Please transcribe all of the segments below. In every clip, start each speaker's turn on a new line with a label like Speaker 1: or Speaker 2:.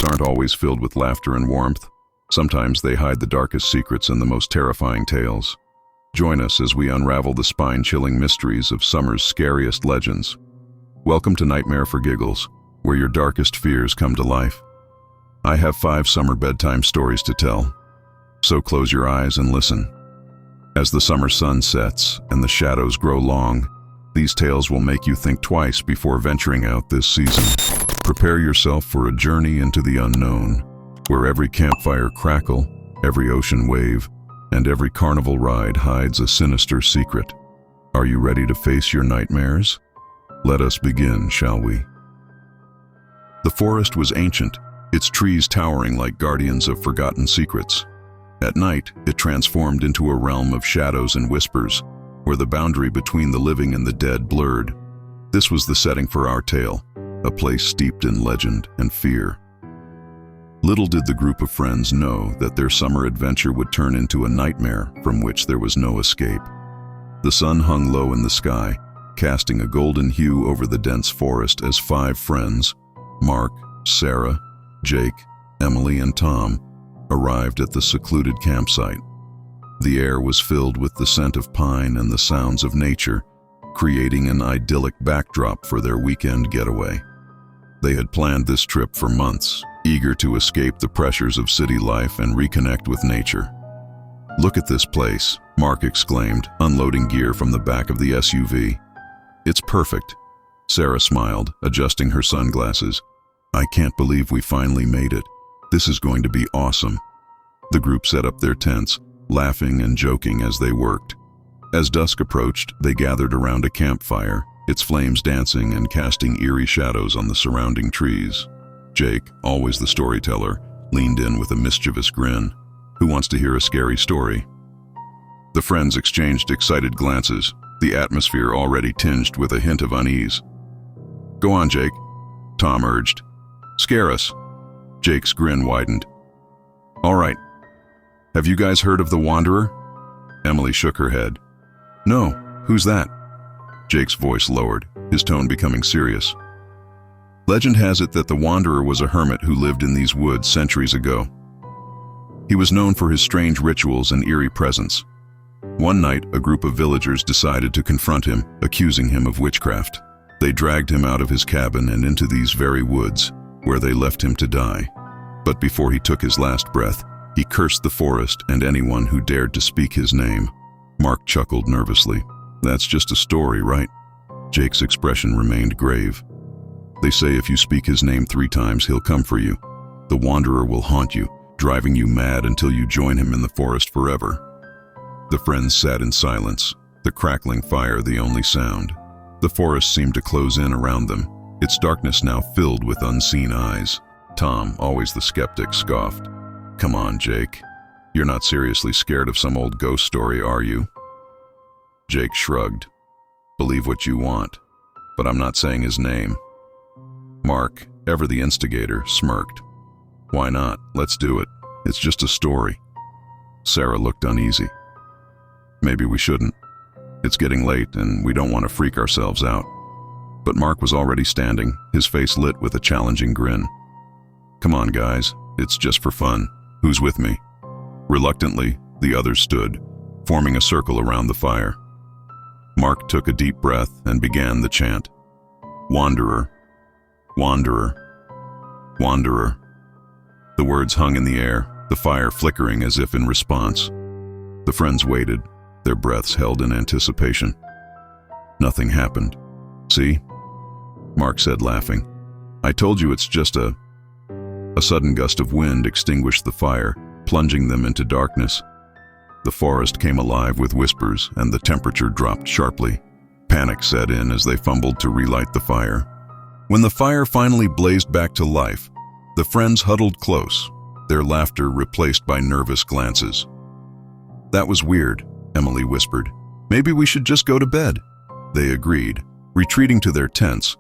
Speaker 1: nights aren't always filled with laughter and warmth. Sometimes they hide the darkest secrets and the most terrifying tales. Join us as we unravel the spine-chilling mysteries of summer's scariest legends. Welcome to Nightmare for Giggles, where your darkest fears come to life. I have 5 summer bedtime stories to tell, so close your eyes and listen. As the summer sun sets and the shadows grow long, these tales will make you think twice before venturing out this season. Prepare yourself for a journey into the unknown, where every campfire crackle, every ocean wave, and every carnival ride hides a sinister secret. Are you ready to face your nightmares? Let us begin, shall we? The forest was ancient, its trees towering like guardians of forgotten secrets. At night, it transformed into a realm of shadows and whispers, where the boundary between the living and the dead blurred. This was the setting for our tale, a place steeped in legend and fear. Little did the group of friends know that their summer adventure would turn into a nightmare from which there was no escape. The sun hung low in the sky, casting a golden hue over the dense forest as 5 friends, Mark, Sarah, Jake, Emily, and Tom, arrived at the secluded campsite. The air was filled with the scent of pine and the sounds of nature, creating an idyllic backdrop for their weekend getaway. They had planned this trip for months, eager to escape the pressures of city life and reconnect with nature. "Look at this place," Mark exclaimed, unloading gear from the back of the SUV. "It's perfect." Sarah smiled, adjusting her sunglasses. "I can't believe we finally made it. This is going to be awesome." The group set up their tents, laughing and joking as they worked. As dusk approached, they gathered around a campfire, its flames dancing and casting eerie shadows on the surrounding trees. Jake, always the storyteller, leaned in with a mischievous grin. "Who wants to hear a scary story?" The friends exchanged excited glances, the atmosphere already tinged with a hint of unease. "Go on, Jake," Tom urged. "Scare us." Jake's grin widened. "All right. Have you guys heard of the Wanderer?" Emily shook her head. "No, who's that?" Jake's voice lowered, his tone becoming serious. "Legend has it that the Wanderer was a hermit who lived in these woods centuries ago. He was known for his strange rituals and eerie presence. One night, a group of villagers decided to confront him, accusing him of witchcraft. They dragged him out of his cabin and into these very woods, where they left him to die. But before he took his last breath, he cursed the forest and anyone who dared to speak his name." Mark chuckled nervously. "That's just a story, right?" Jake's expression remained grave. "They say if you speak his name 3 times, he'll come for you. The Wanderer will haunt you, driving you mad until you join him in the forest forever." The friends sat in silence, the crackling fire the only sound. The forest seemed to close in around them, its darkness now filled with unseen eyes. Tom, always the skeptic, scoffed. "Come on, Jake. You're not seriously scared of some old ghost story, are you?" Jake shrugged. "Believe what you want, but I'm not saying his name." Mark, ever the instigator, smirked. "Why not? Let's do it. It's just a story." Sarah looked uneasy. "Maybe we shouldn't. It's getting late and we don't want to freak ourselves out." But Mark was already standing, his face lit with a challenging grin. "Come on, guys. It's just for fun. Who's with me?" Reluctantly, the others stood, forming a circle around the fire. Mark took a deep breath and began the chant. "Wanderer, Wanderer, Wanderer." The words hung in the air, the fire flickering as if in response. The friends waited, their breaths held in anticipation. Nothing happened. "See?" Mark said, laughing. "I told you it's just a sudden gust of wind extinguished the fire, plunging them into darkness. The forest came alive with whispers, and the temperature dropped sharply. Panic set in as they fumbled to relight the fire. When the fire finally blazed back to life, the friends huddled close, their laughter replaced by nervous glances. "That was weird," Emily whispered. "Maybe we should just go to bed." They agreed, retreating to their tents,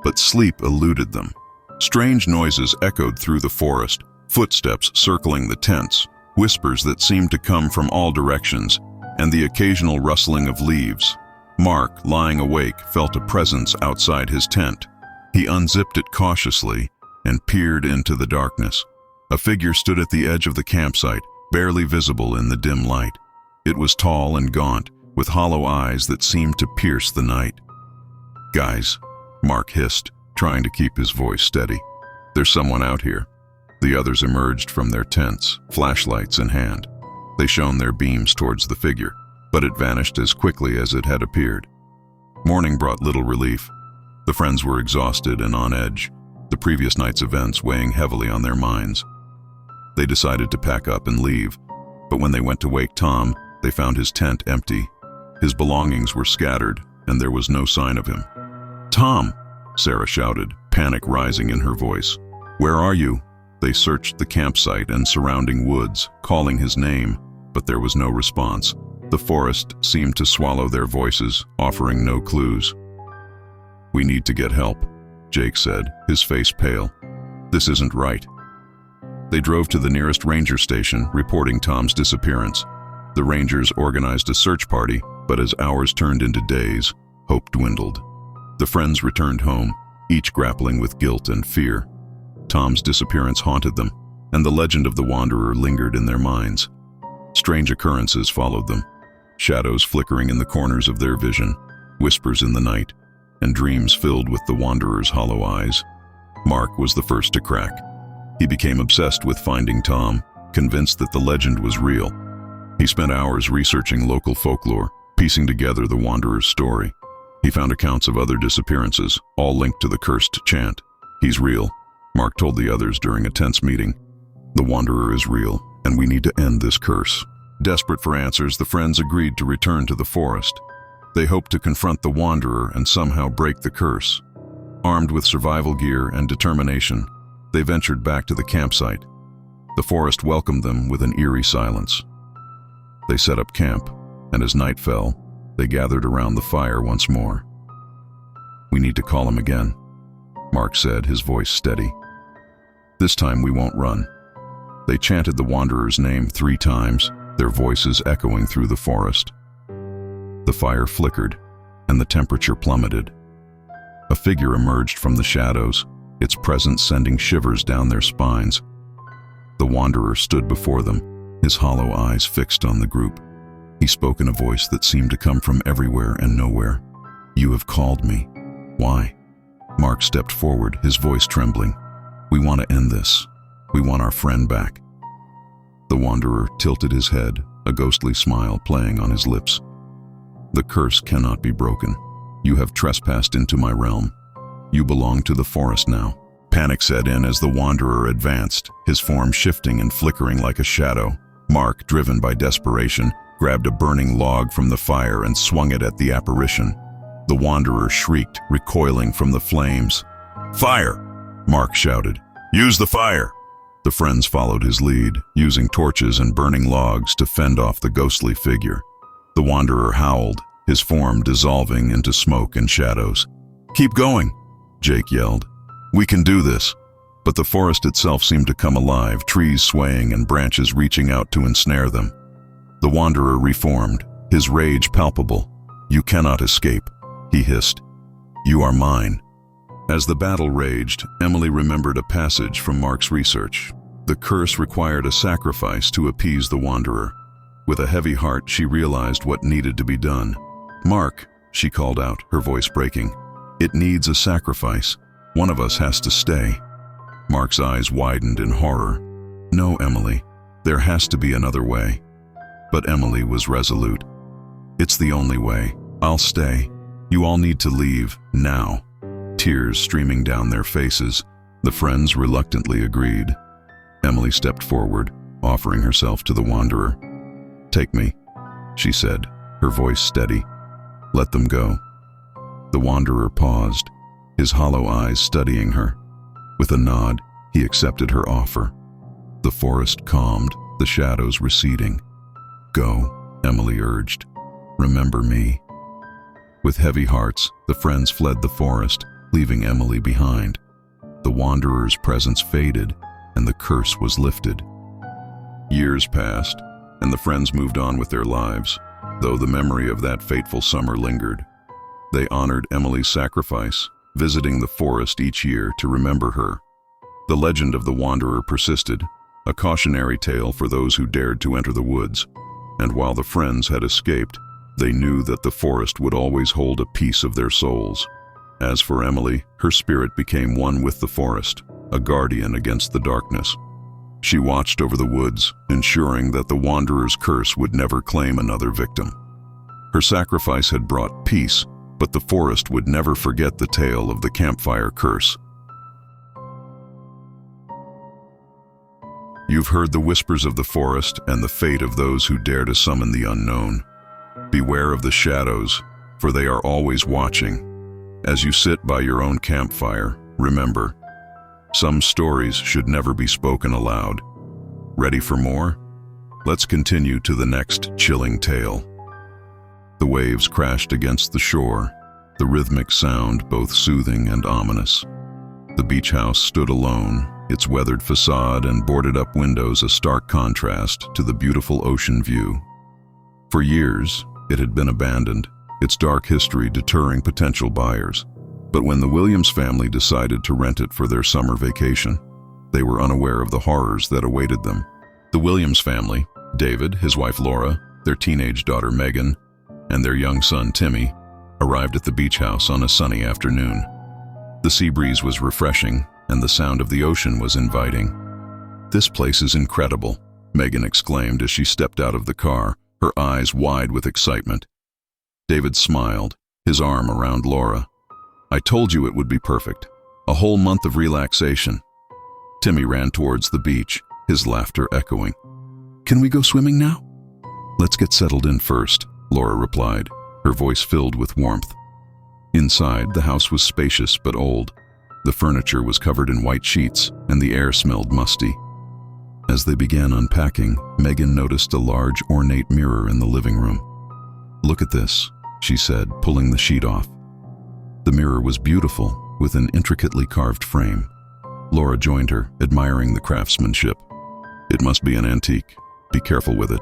Speaker 1: but sleep eluded them. Strange noises echoed through the forest, footsteps circling the tents, whispers that seemed to come from all directions, and the occasional rustling of leaves. Mark, lying awake, felt a presence outside his tent. He unzipped it cautiously, and peered into the darkness. A figure stood at the edge of the campsite, barely visible in the dim light. It was tall and gaunt, with hollow eyes that seemed to pierce the night. "Guys," Mark hissed, trying to keep his voice steady. "There's someone out here." The others emerged from their tents, flashlights in hand. They shone their beams towards the figure, but it vanished as quickly as it had appeared. Morning brought little relief. The friends were exhausted and on edge, the previous night's events weighing heavily on their minds. They decided to pack up and leave, but when they went to wake Tom, they found his tent empty. His belongings were scattered, and there was no sign of him. "Tom!" Sarah shouted, panic rising in her voice. "Where are you?" They searched the campsite and surrounding woods, calling his name, but there was no response. The forest seemed to swallow their voices, offering no clues. "We need to get help," Jake said, his face pale. "This isn't right." They drove to the nearest ranger station, reporting Tom's disappearance. The rangers organized a search party, but as hours turned into days, hope dwindled. The friends returned home, each grappling with guilt and fear. Tom's disappearance haunted them, and the legend of the wanderer lingered in their minds. Strange occurrences followed them, shadows flickering in the corners of their vision, whispers in the night, and dreams filled with the wanderer's hollow eyes. Mark was the first to crack. He became obsessed with finding Tom, convinced that the legend was real. He spent hours researching local folklore, piecing together the wanderer's story. He found accounts of other disappearances, all linked to the cursed chant. "He's real," Mark told the others during a tense meeting. "The wanderer is real, and we need to end this curse." Desperate for answers, the friends agreed to return to the forest. They hoped to confront the wanderer and somehow break the curse. Armed with survival gear and determination, they ventured back to the campsite. The forest welcomed them with an eerie silence. They set up camp, and as night fell, they gathered around the fire once more. "We need to call him again," Mark said, his voice steady. "This time we won't run." They chanted the wanderer's name 3 times, their voices echoing through the forest. The fire flickered, and the temperature plummeted. A figure emerged from the shadows, its presence sending shivers down their spines. The wanderer stood before them, his hollow eyes fixed on the group. He spoke in a voice that seemed to come from everywhere and nowhere. "You have called me. Why?" Mark stepped forward, his voice trembling. "We want to end this. We want our friend back." The wanderer tilted his head, a ghostly smile playing on his lips. "The curse cannot be broken. You have trespassed into my realm. You belong to the forest now." Panic set in as the wanderer advanced, his form shifting and flickering like a shadow. Mark, driven by desperation, grabbed a burning log from the fire and swung it at the apparition. The wanderer shrieked, recoiling from the flames. "Fire!" Mark shouted. "Use the fire!" The friends followed his lead, using torches and burning logs to fend off the ghostly figure. The wanderer howled, his form dissolving into smoke and shadows. "Keep going!" Jake yelled. "We can do this!" But the forest itself seemed to come alive, trees swaying and branches reaching out to ensnare them. The wanderer reformed, his rage palpable. "You cannot escape," he hissed. "You are mine." As the battle raged, Emily remembered a passage from Mark's research. The curse required a sacrifice to appease the wanderer. With a heavy heart, she realized what needed to be done. "Mark," she called out, her voice breaking. "It needs a sacrifice. One of us has to stay." Mark's eyes widened in horror. "No, Emily. There has to be another way." But Emily was resolute. "It's the only way. I'll stay. You all need to leave, now." Tears streaming down their faces, the friends reluctantly agreed. Emily stepped forward, offering herself to the wanderer. "Take me," she said, her voice steady. "Let them go." The wanderer paused, his hollow eyes studying her. With a nod, he accepted her offer. The forest calmed, the shadows receding. "Go," Emily urged. "Remember me." With heavy hearts, the friends fled the forest, leaving Emily behind. The wanderer's presence faded, and the curse was lifted. Years passed, and the friends moved on with their lives, though the memory of that fateful summer lingered. They honored Emily's sacrifice, visiting the forest each year to remember her. The legend of the wanderer persisted, a cautionary tale for those who dared to enter the woods. And while the friends had escaped, they knew that the forest would always hold a piece of their souls. As for Emily, her spirit became one with the forest, a guardian against the darkness. She watched over the woods, ensuring that the wanderer's curse would never claim another victim. Her sacrifice had brought peace, but the forest would never forget the tale of the campfire curse. You've heard the whispers of the forest and the fate of those who dare to summon the unknown. Beware of the shadows, for they are always watching. As you sit by your own campfire, remember, some stories should never be spoken aloud. Ready for more? Let's continue to the next chilling tale. The waves crashed against the shore, the rhythmic sound both soothing and ominous. The beach house stood alone, its weathered facade and boarded-up windows a stark contrast to the beautiful ocean view. For years, it had been abandoned, its dark history deterring potential buyers. But when the Williams family decided to rent it for their summer vacation, they were unaware of the horrors that awaited them. The Williams family, David, his wife Laura, their teenage daughter Megan, and their young son Timmy, arrived at the beach house on a sunny afternoon. The sea breeze was refreshing, and the sound of the ocean was inviting. "This place is incredible," Megan exclaimed as she stepped out of the car, her eyes wide with excitement. David smiled, his arm around Laura. "I told you it would be perfect. A whole month of relaxation." Timmy ran towards the beach, his laughter echoing. "Can we go swimming now?" "Let's get settled in first," Laura replied, her voice filled with warmth. Inside, the house was spacious but old. The furniture was covered in white sheets, and the air smelled musty. As they began unpacking, Megan noticed a large, ornate mirror in the living room. "Look at this," she said, pulling the sheet off. The mirror was beautiful, with an intricately carved frame. Laura joined her, admiring the craftsmanship. "It must be an antique. Be careful with it."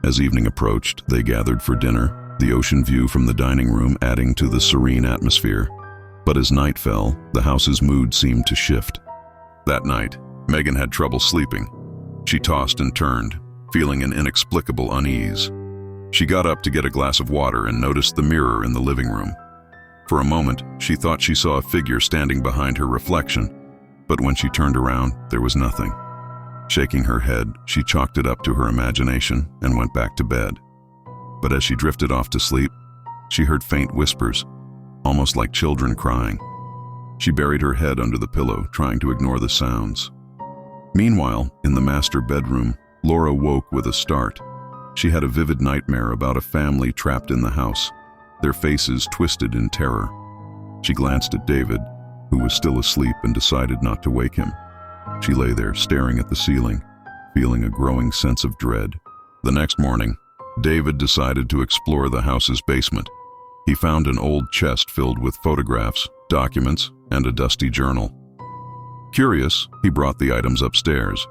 Speaker 1: As evening approached, they gathered for dinner, the ocean view from the dining room adding to the serene atmosphere. But as night fell, the house's mood seemed to shift. That night, Megan had trouble sleeping. She tossed and turned, feeling an inexplicable unease. She got up to get a glass of water and noticed the mirror in the living room. For a moment, she thought she saw a figure standing behind her reflection, but when she turned around, there was nothing. Shaking her head, she chalked it up to her imagination and went back to bed. But as she drifted off to sleep, she heard faint whispers, almost like children crying. She buried her head under the pillow, trying to ignore the sounds. Meanwhile, in the master bedroom, Laura woke with a start. She had a vivid nightmare about a family trapped in the house, their faces twisted in terror. She glanced at David, who was still asleep, and decided not to wake him. She lay there, staring at the ceiling, feeling a growing sense of dread. The next morning, David decided to explore the house's basement. He found an old chest filled with photographs, documents, and a dusty journal. Curious, he brought the items upstairs.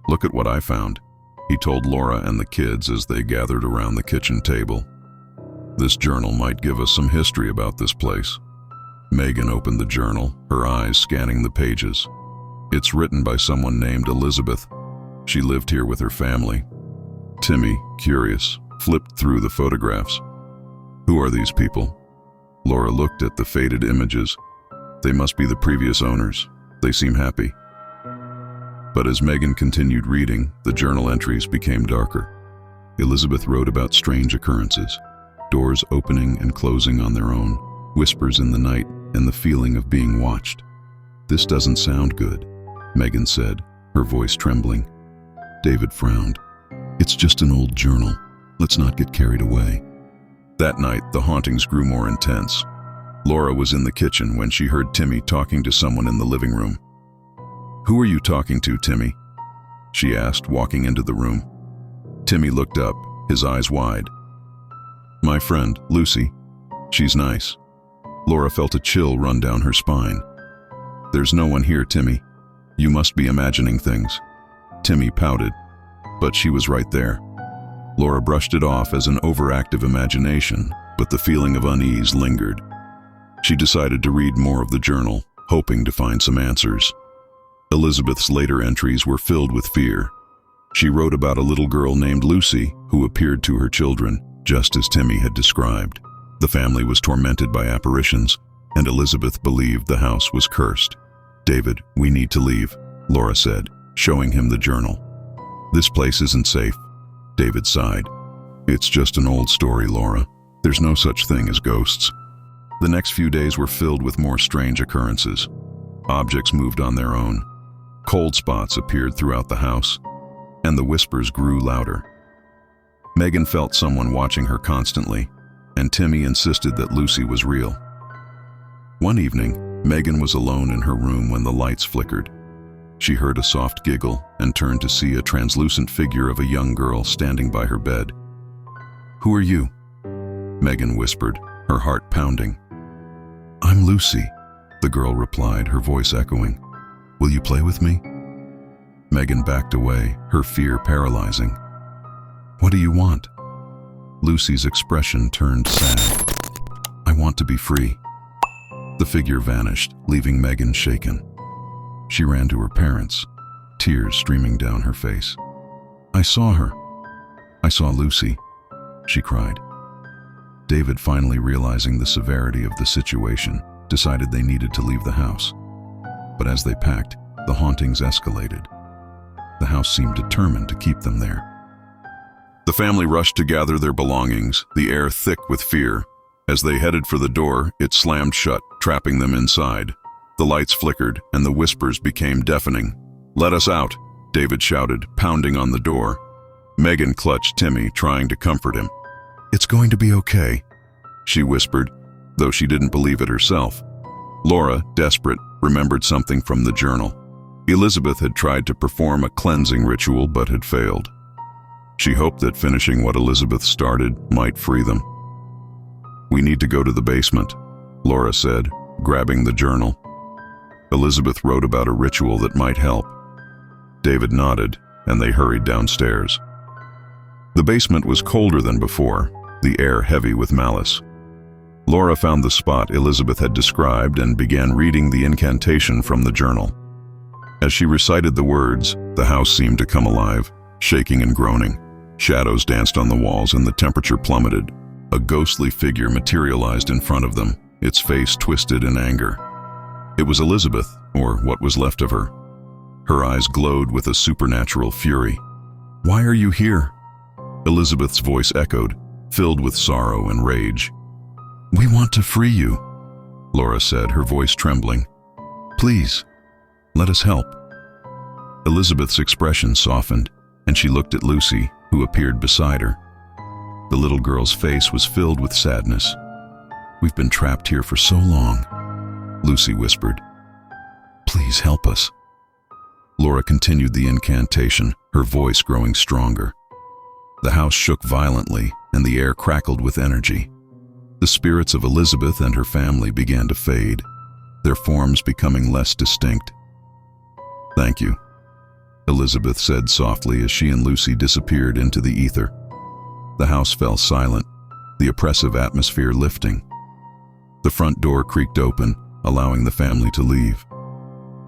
Speaker 1: "Look at what I found," he told Laura and the kids as they gathered around the kitchen table. "This journal might give us some history about this place." Megan opened the journal, her eyes scanning the pages. "It's written by someone named Elizabeth. She lived here with her family." Timmy, curious, flipped through the photographs. "Who are these people?" Laura looked at the faded images. "They must be the previous owners. They seem happy." But as Megan continued reading, the journal entries became darker. Elizabeth wrote about strange occurrences, doors opening and closing on their own, whispers in the night, and the feeling of being watched. "This doesn't sound good," Megan said, her voice trembling. David frowned. "It's just an old journal. Let's not get carried away." That night, the hauntings grew more intense. Laura was in the kitchen when she heard Timmy talking to someone in the living room. "Who are you talking to, Timmy?" she asked, walking into the room. Timmy looked up, his eyes wide. "My friend, Lucy. She's nice." Laura felt a chill run down her spine. "There's no one here, Timmy. You must be imagining things." Timmy pouted, but she was right there. Laura brushed it off as an overactive imagination, but the feeling of unease lingered. She decided to read more of the journal, hoping to find some answers. Elizabeth's later entries were filled with fear. She wrote about a little girl named Lucy who appeared to her children, just as Timmy had described. The family was tormented by apparitions, and Elizabeth believed the house was cursed. "David, we need to leave," Laura said, showing him the journal. "This place isn't safe," David sighed. "It's just an old story, Laura. There's no such thing as ghosts." The next few days were filled with more strange occurrences. Objects moved on their own. Cold spots appeared throughout the house, and the whispers grew louder. Megan felt someone watching her constantly, and Timmy insisted that Lucy was real. One evening, Megan was alone in her room when the lights flickered. She heard a soft giggle and turned to see a translucent figure of a young girl standing by her bed. "Who are you?" Megan whispered, her heart pounding. "I'm Lucy," the girl replied, her voice echoing. "Will you play with me?" Megan backed away, her fear paralyzing. "What do you want?" Lucy's expression turned sad. "I want to be free." The figure vanished, leaving Megan shaken. She ran to her parents, tears streaming down her face. "I saw her. I saw Lucy," she cried. David, finally realizing the severity of the situation, decided they needed to leave the house. But as they packed, the hauntings escalated. The house seemed determined to keep them there. The family rushed to gather their belongings, the air thick with fear. As they headed for the door, it slammed shut, trapping them inside. The lights flickered, and the whispers became deafening. "Let us out," David shouted, pounding on the door. Megan clutched Timmy, trying to comfort him. "It's going to be okay," she whispered, though she didn't believe it herself. Laura, desperate, remembered something from the journal. Elizabeth had tried to perform a cleansing ritual but had failed. She hoped that finishing what Elizabeth started might free them. "We need to go to the basement," Laura said, grabbing the journal. Elizabeth wrote about a ritual that might help. David nodded, and they hurried downstairs. The basement was colder than before, the air heavy with malice. Laura found the spot Elizabeth had described and began reading the incantation from the journal. As she recited the words, the house seemed to come alive, shaking and groaning. Shadows danced on the walls and the temperature plummeted. A ghostly figure materialized in front of them, its face twisted in anger. It was Elizabeth, or what was left of her. Her eyes glowed with a supernatural fury. "Why are you here?" Elizabeth's voice echoed, filled with sorrow and rage. "We want to free you," Laura said, her voice trembling. "Please, let us help." Elizabeth's expression softened, and she looked at Lucy, who appeared beside her. The little girl's face was filled with sadness. "We've been trapped here for so long," Lucy whispered. "Please help us." Laura continued the incantation, her voice growing stronger. The house shook violently, and the air crackled with energy. The spirits of Elizabeth and her family began to fade, their forms becoming less distinct. "Thank you," Elizabeth said softly as she and Lucy disappeared into the ether. The house fell silent, the oppressive atmosphere lifting. The front door creaked open, allowing the family to leave.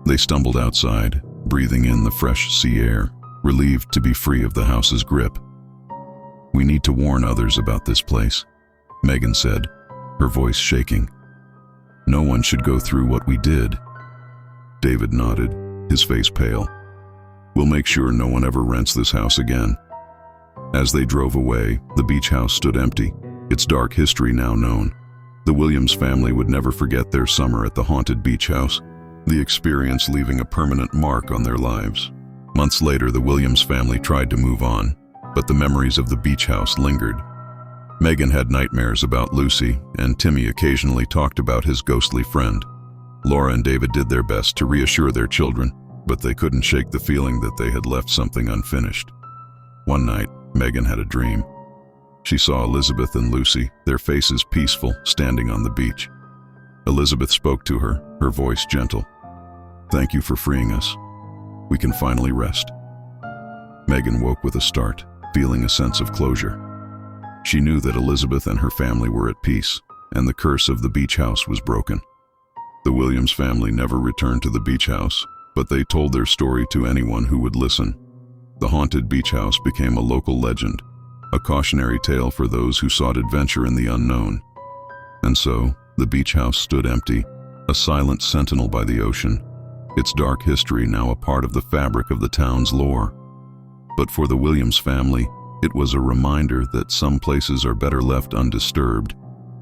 Speaker 1: They stumbled outside, breathing in the fresh sea air, relieved to be free of the house's grip. "We need to warn others about this place," Megan said, her voice shaking. "No one should go through what we did." David nodded, his face pale. "We'll make sure no one ever rents this house again." As they drove away, the beach house stood empty, its dark history now known. The Williams family would never forget their summer at the haunted beach house, the experience leaving a permanent mark on their lives. Months later, the Williams family tried to move on, but the memories of the beach house lingered. Megan had nightmares about Lucy, and Timmy occasionally talked about his ghostly friend. Laura and David did their best to reassure their children, but they couldn't shake the feeling that they had left something unfinished. One night, Megan had a dream. She saw Elizabeth and Lucy, their faces peaceful, standing on the beach. Elizabeth spoke to her, her voice gentle. "Thank you for freeing us. We can finally rest." Megan woke with a start, feeling a sense of closure. She knew that Elizabeth and her family were at peace, and the curse of the beach house was broken. The Williams family never returned to the beach house, but they told their story to anyone who would listen. The haunted beach house became a local legend, a cautionary tale for those who sought adventure in the unknown. And so, the beach house stood empty, a silent sentinel by the ocean, its dark history now a part of the fabric of the town's lore. But for the Williams family, it was a reminder that some places are better left undisturbed,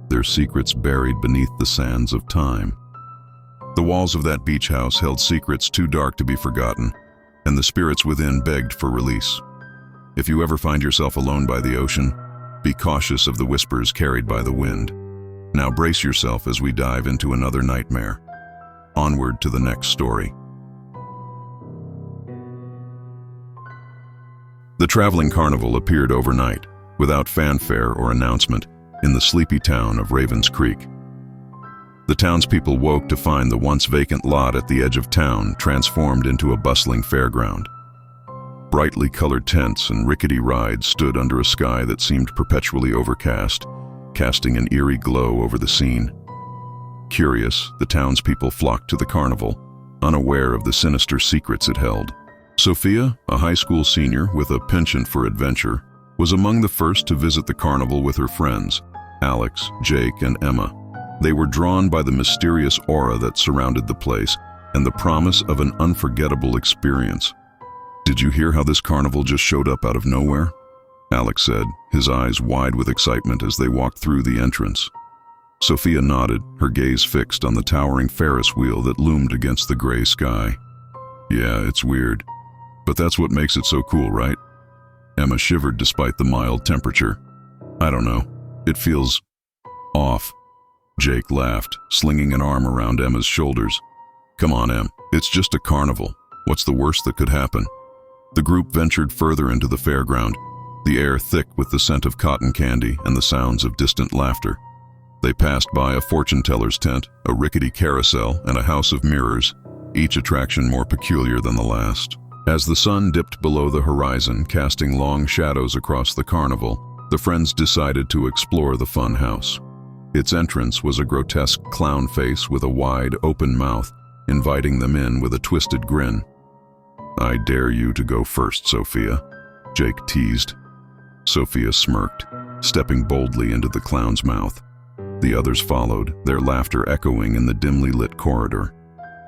Speaker 1: their secrets buried beneath the sands of time. The walls of that beach house held secrets too dark to be forgotten, and the spirits within begged for release. If you ever find yourself alone by the ocean, be cautious of the whispers carried by the wind. Now brace yourself as we dive into another nightmare. Onward to the next story. The traveling carnival appeared overnight, without fanfare or announcement, in the sleepy town of Ravens Creek. The townspeople woke to find the once vacant lot at the edge of town transformed into a bustling fairground. Brightly colored tents and rickety rides stood under a sky that seemed perpetually overcast, casting an eerie glow over the scene. Curious, the townspeople flocked to the carnival, unaware of the sinister secrets it held. Sophia, a high school senior with a penchant for adventure, was among the first to visit the carnival with her friends, Alex, Jake, and Emma. They were drawn by the mysterious aura that surrounded the place and the promise of an unforgettable experience. "Did you hear how this carnival just showed up out of nowhere?" Alex said, his eyes wide with excitement as they walked through the entrance. Sophia nodded, her gaze fixed on the towering Ferris wheel that loomed against the gray sky. "Yeah, it's weird. But that's what makes it so cool, right?" Emma shivered despite the mild temperature. "I don't know. It feels off." Jake laughed, slinging an arm around Emma's shoulders. "Come on, Em. It's just a carnival. What's the worst that could happen?" The group ventured further into the fairground, the air thick with the scent of cotton candy and the sounds of distant laughter. They passed by a fortune teller's tent, a rickety carousel, and a house of mirrors, each attraction more peculiar than the last. As the sun dipped below the horizon, casting long shadows across the carnival, the friends decided to explore the fun house. Its entrance was a grotesque clown face with a wide, open mouth, inviting them in with a twisted grin. "I dare you to go first, Sophia," Jake teased. Sophia smirked, stepping boldly into the clown's mouth. The others followed, their laughter echoing in the dimly lit corridor.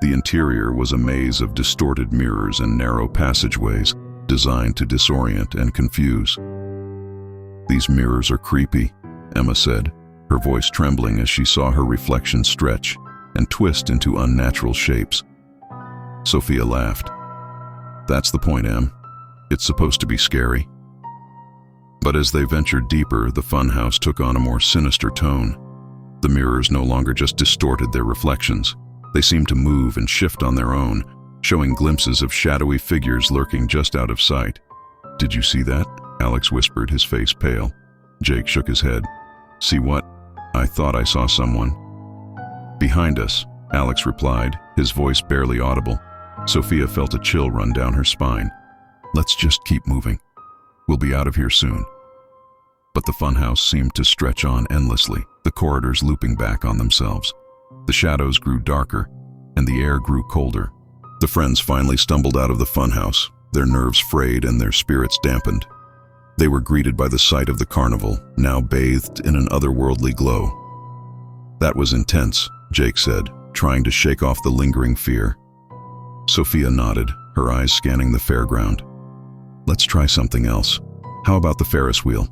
Speaker 1: The interior was a maze of distorted mirrors and narrow passageways designed to disorient and confuse. "These mirrors are creepy," Emma said, her voice trembling as she saw her reflection stretch and twist into unnatural shapes. Sophia laughed. "That's the point, Em. It's supposed to be scary." But as they ventured deeper, the funhouse took on a more sinister tone. The mirrors no longer just distorted their reflections. They seemed to move and shift on their own, showing glimpses of shadowy figures lurking just out of sight. "Did you see that?" Alex whispered, his face pale. Jake shook his head. "See what? I thought I saw someone." "Behind us," Alex replied, his voice barely audible. Sophia felt a chill run down her spine. "Let's just keep moving. We'll be out of here soon." But the funhouse seemed to stretch on endlessly, the corridors looping back on themselves. The shadows grew darker, and the air grew colder. The friends finally stumbled out of the funhouse, their nerves frayed and their spirits dampened. They were greeted by the sight of the carnival, now bathed in an otherworldly glow. "That was intense," Jake said, trying to shake off the lingering fear. Sophia nodded, her eyes scanning the fairground. "Let's try something else. How about the Ferris wheel?"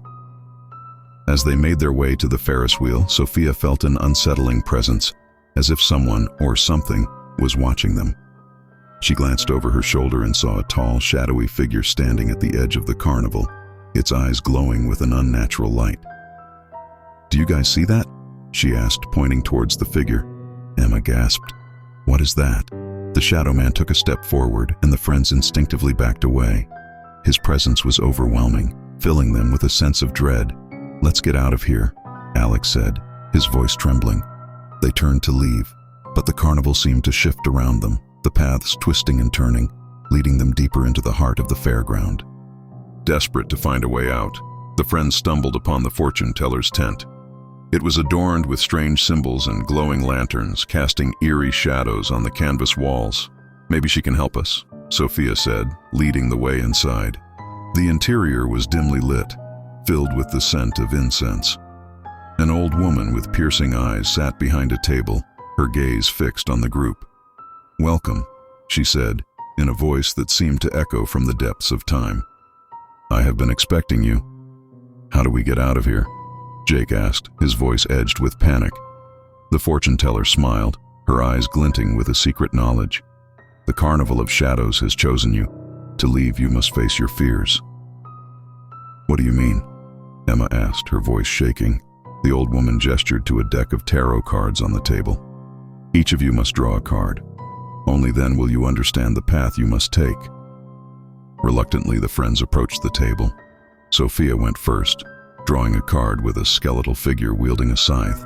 Speaker 1: As they made their way to the Ferris wheel, Sophia felt an unsettling presence, as if someone or something was watching them. She glanced over her shoulder and saw a tall, shadowy figure standing at the edge of the carnival, its eyes glowing with an unnatural light. "Do you guys see that?" she asked, pointing towards the figure. Emma gasped. "What is that?" The shadow man took a step forward, and the friends instinctively backed away. His presence was overwhelming, filling them with a sense of dread. "Let's get out of here," Alex said, his voice trembling. They turned to leave, but the carnival seemed to shift around them, the paths twisting and turning, leading them deeper into the heart of the fairground. Desperate to find a way out, the friends stumbled upon the fortune teller's tent. It was adorned with strange symbols and glowing lanterns, casting eerie shadows on the canvas walls. Maybe she can help us, Sophia said, leading the way inside. The interior was dimly lit, filled with the scent of incense. An old woman with piercing eyes sat behind a table, her gaze fixed on the group. "Welcome," she said, in a voice that seemed to echo from the depths of time. "I have been expecting you." "How do we get out of here?" Jake asked, his voice edged with panic. The fortune teller smiled, her eyes glinting with a secret knowledge. "The Carnival of Shadows has chosen you. To leave, you must face your fears." "What do you mean?" Emma asked, her voice shaking. The old woman gestured to a deck of tarot cards on the table. "Each of you must draw a card. Only then will you understand the path you must take." Reluctantly, the friends approached the table. Sophia went first, drawing a card with a skeletal figure wielding a scythe.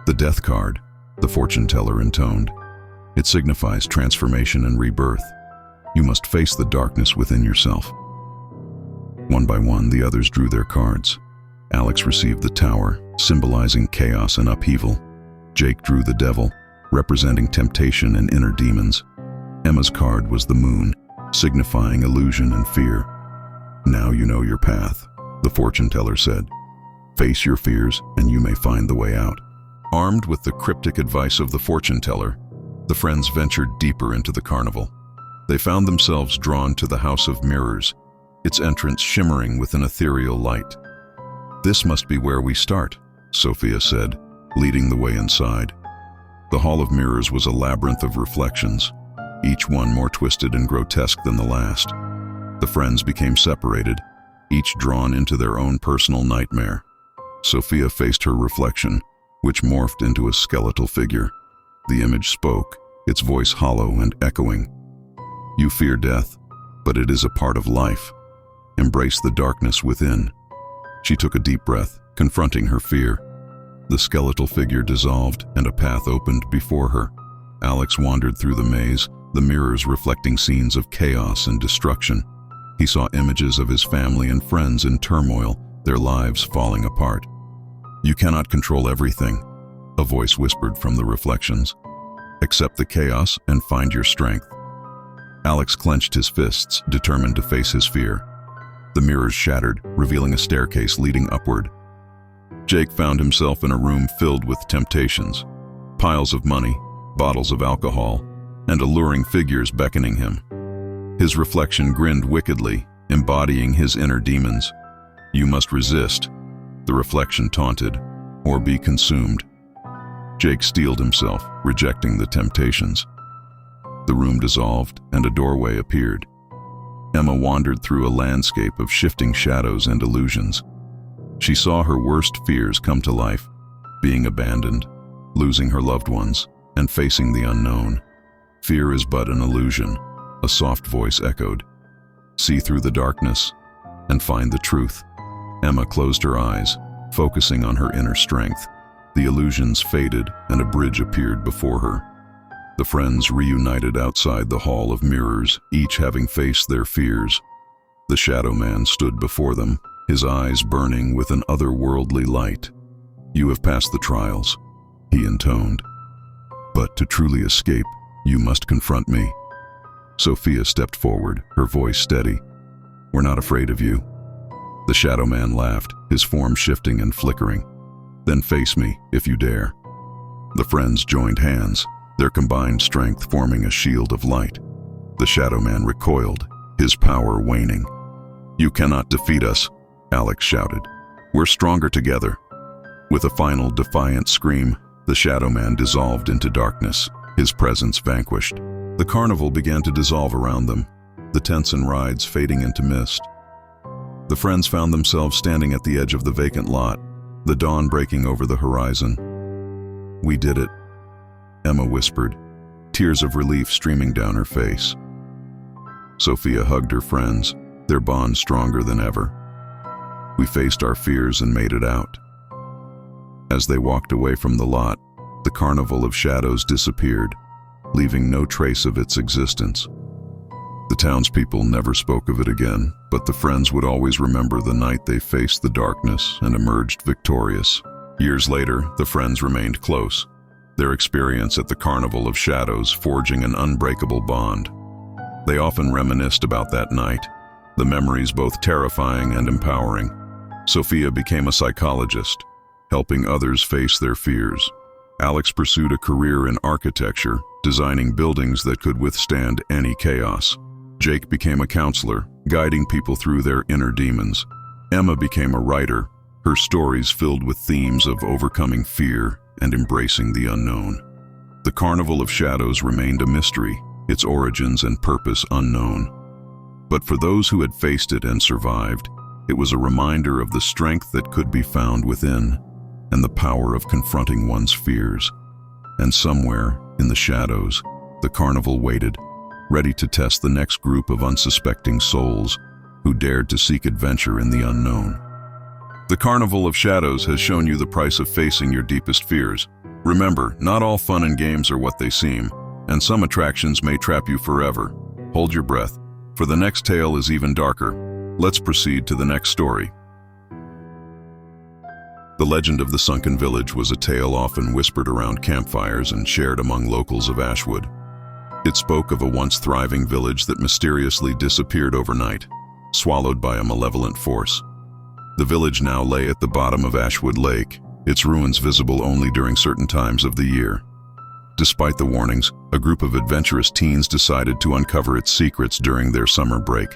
Speaker 1: "The death card," the fortune teller intoned. "It signifies transformation and rebirth. You must face the darkness within yourself." One by one, the others drew their cards. Alex received the Tower, symbolizing chaos and upheaval. Jake drew the Devil, representing temptation and inner demons. Emma's card was the Moon, signifying illusion and fear. "Now you know your path," the fortune teller said. "Face your fears and you may find the way out." Armed with the cryptic advice of the fortune teller, the friends ventured deeper into the carnival. They found themselves drawn to the House of Mirrors, its entrance shimmering with an ethereal light. "This must be where we start," Sophia said, leading the way inside. The Hall of Mirrors was a labyrinth of reflections, each one more twisted and grotesque than the last. The friends became separated, each drawn into their own personal nightmare. Sophia faced her reflection, which morphed into a skeletal figure. The image spoke, its voice hollow and echoing. "You fear death, but it is a part of life. Embrace the darkness within." She took a deep breath, confronting her fear. The skeletal figure dissolved and a path opened before her. Alex wandered through the maze, the mirrors reflecting scenes of chaos and destruction. He saw images of his family and friends in turmoil, their lives falling apart. "You cannot control everything," a voice whispered from the reflections. "Accept the chaos and find your strength." Alex clenched his fists, determined to face his fear. The mirrors shattered, revealing a staircase leading upward. Jake found himself in a room filled with temptations, piles of money, bottles of alcohol, and alluring figures beckoning him. His reflection grinned wickedly, embodying his inner demons. "You must resist," the reflection taunted, "or be consumed." Jake steeled himself, rejecting the temptations. The room dissolved and a doorway appeared. Emma wandered through a landscape of shifting shadows and illusions. She saw her worst fears come to life, being abandoned, losing her loved ones, and facing the unknown. "Fear is but an illusion," a soft voice echoed. "See through the darkness and find the truth." Emma closed her eyes, focusing on her inner strength. The illusions faded and a bridge appeared before her. The friends reunited outside the Hall of Mirrors, each having faced their fears. The Shadow Man stood before them, his eyes burning with an otherworldly light. "You have passed the trials," he intoned. "But to truly escape, you must confront me." Sophia stepped forward, her voice steady. "We're not afraid of you." The Shadow Man laughed, his form shifting and flickering. "Then face me, if you dare." The friends joined hands, their combined strength forming a shield of light. The Shadow Man recoiled, his power waning. "You cannot defeat us," Alex shouted. "We're stronger together." With a final defiant scream, the Shadow Man dissolved into darkness, his presence vanquished. The carnival began to dissolve around them, the tents and rides fading into mist. The friends found themselves standing at the edge of the vacant lot, the dawn breaking over the horizon. "We did it," Emma whispered, tears of relief streaming down her face. Sophia hugged her friends, their bond stronger than ever. "We faced our fears and made it out." As they walked away from the lot, the Carnival of Shadows disappeared, leaving no trace of its existence. The townspeople never spoke of it again, but the friends would always remember the night they faced the darkness and emerged victorious. Years later, the friends remained close. their experience at the Carnival of Shadows forging an unbreakable bond. They often reminisced about that night, the memories both terrifying and empowering. Sophia became a psychologist, helping others face their fears. Alex pursued a career in architecture, designing buildings that could withstand any chaos. Jake became a counselor, guiding people through their inner demons. Emma became a writer, her stories filled with themes of overcoming fear and embracing the unknown. The Carnival of Shadows remained a mystery, its origins and purpose unknown. But for those who had faced it and survived, it was a reminder of the strength that could be found within and the power of confronting one's fears. And somewhere, in the shadows, the carnival waited, ready to test the next group of unsuspecting souls who dared to seek adventure in the unknown. The Carnival of Shadows has shown you the price of facing your deepest fears. Remember, not all fun and games are what they seem, and some attractions may trap you forever. Hold your breath, for the next tale is even darker. Let's proceed to the next story. The legend of the sunken village was a tale often whispered around campfires and shared among locals of Ashwood. It spoke of a once thriving village that mysteriously disappeared overnight, swallowed by a malevolent force. The village now lay at the bottom of Ashwood Lake, its ruins visible only during certain times of the year. Despite the warnings, a group of adventurous teens decided to uncover its secrets during their summer break.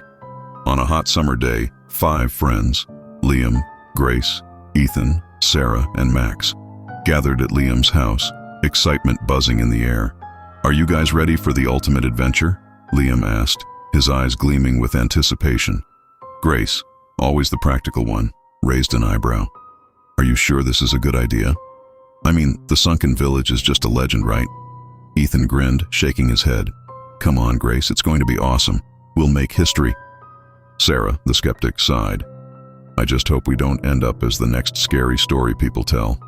Speaker 1: On a hot summer day, 5 friends, Liam, Grace, Ethan, Sarah, and Max, gathered at Liam's house, excitement buzzing in the air. "Are you guys ready for the ultimate adventure?" Liam asked, his eyes gleaming with anticipation. Grace, always the practical one, raised an eyebrow. "Are you sure this is a good idea? I mean, the sunken village is just a legend, right?" Ethan grinned, shaking his head. "Come on, Grace, it's going to be awesome. We'll make history." Sarah, the skeptic, sighed. "I just hope we don't end up as the next scary story people tell."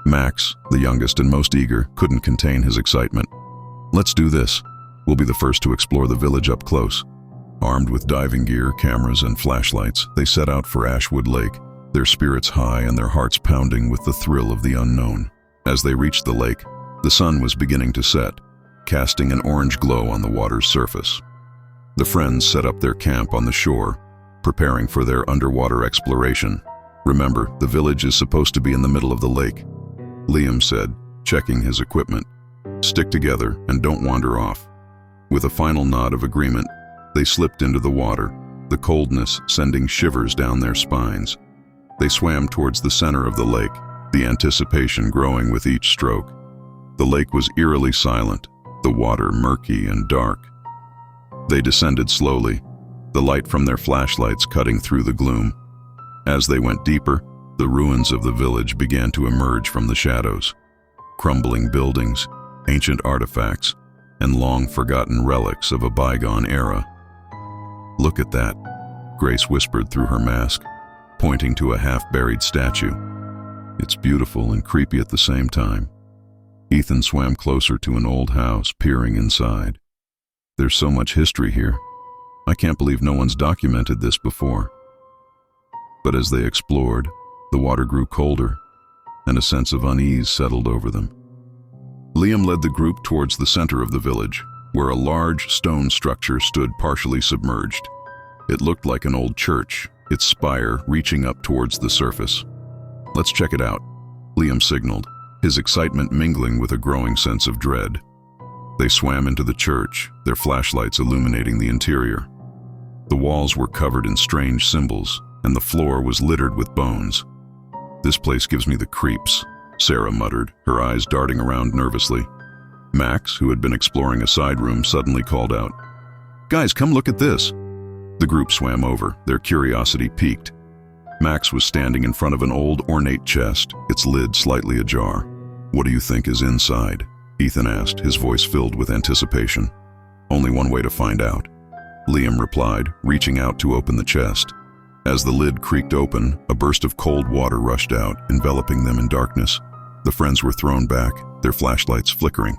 Speaker 1: Max, the youngest and most eager, couldn't contain his excitement. "Let's do this. We'll be the first to explore the village up close." Armed with diving gear, cameras, and flashlights, they set out for Ashwood Lake, their spirits high and their hearts pounding with the thrill of the unknown. As they reached the lake, the sun was beginning to set, casting an orange glow on the water's surface. The friends set up their camp on the shore, preparing for their underwater exploration. "Remember, the village is supposed to be in the middle of the lake," Liam said, checking his equipment. "Stick together and don't wander off." With a final nod of agreement, they slipped into the water, the coldness sending shivers down their spines. They swam towards the center of the lake, the anticipation growing with each stroke. The lake was eerily silent, the water murky and dark. They descended slowly, the light from their flashlights cutting through the gloom. As they went deeper, the ruins of the village began to emerge from the shadows. Crumbling buildings, ancient artifacts, and long-forgotten relics of a bygone era. "Look at that," Grace whispered through her mask, pointing to a half-buried statue. "It's beautiful and creepy at the same time." Ethan swam closer to an old house, peering inside. "There's so much history here. I can't believe no one's documented this before." But as they explored, the water grew colder, and a sense of unease settled over them. Liam led the group towards the center of the village, where a large stone structure stood partially submerged. It looked like an old church, its spire reaching up towards the surface. "Let's check it out," Liam signaled, his excitement mingling with a growing sense of dread. They swam into the church, their flashlights illuminating the interior. The walls were covered in strange symbols, and the floor was littered with bones. "This place gives me the creeps," Sarah muttered, her eyes darting around nervously. Max, who had been exploring a side room, suddenly called out, "Guys, come look at this." The group swam over, their curiosity piqued. Max was standing in front of an old, ornate chest, its lid slightly ajar. "What do you think is inside?" Ethan asked, his voice filled with anticipation. "Only one way to find out," Liam replied, reaching out to open the chest. As the lid creaked open, a burst of cold water rushed out, enveloping them in darkness. The friends were thrown back, their flashlights flickering.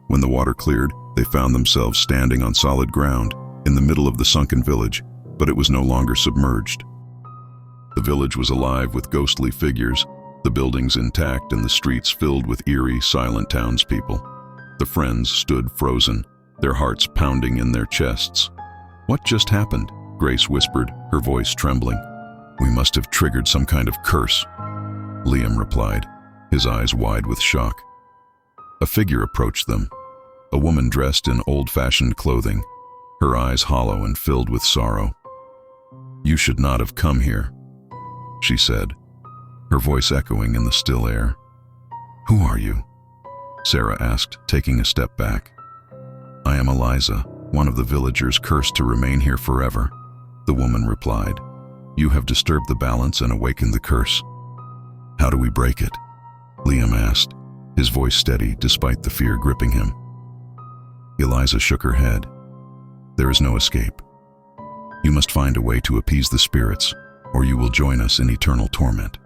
Speaker 1: When the water cleared, they found themselves standing on solid ground, in the middle of the sunken village, but it was no longer submerged. The village was alive with ghostly figures, the buildings intact and the streets filled with eerie, silent townspeople. The friends stood frozen, their hearts pounding in their chests. "What just happened?" Grace whispered, her voice trembling. "We must have triggered some kind of curse," Liam replied, his eyes wide with shock. A figure approached them, a woman dressed in old-fashioned clothing, her eyes hollow and filled with sorrow. "You should not have come here," she said, her voice echoing in the still air. "Who are you?" Sarah asked, taking a step back. "I am Eliza, one of the villagers cursed to remain here forever," the woman replied. "You have disturbed the balance and awakened the curse." "How do we break it?" Liam asked, his voice steady despite the fear gripping him. Eliza shook her head. "There is no escape. You must find a way to appease the spirits, or you will join us in eternal torment."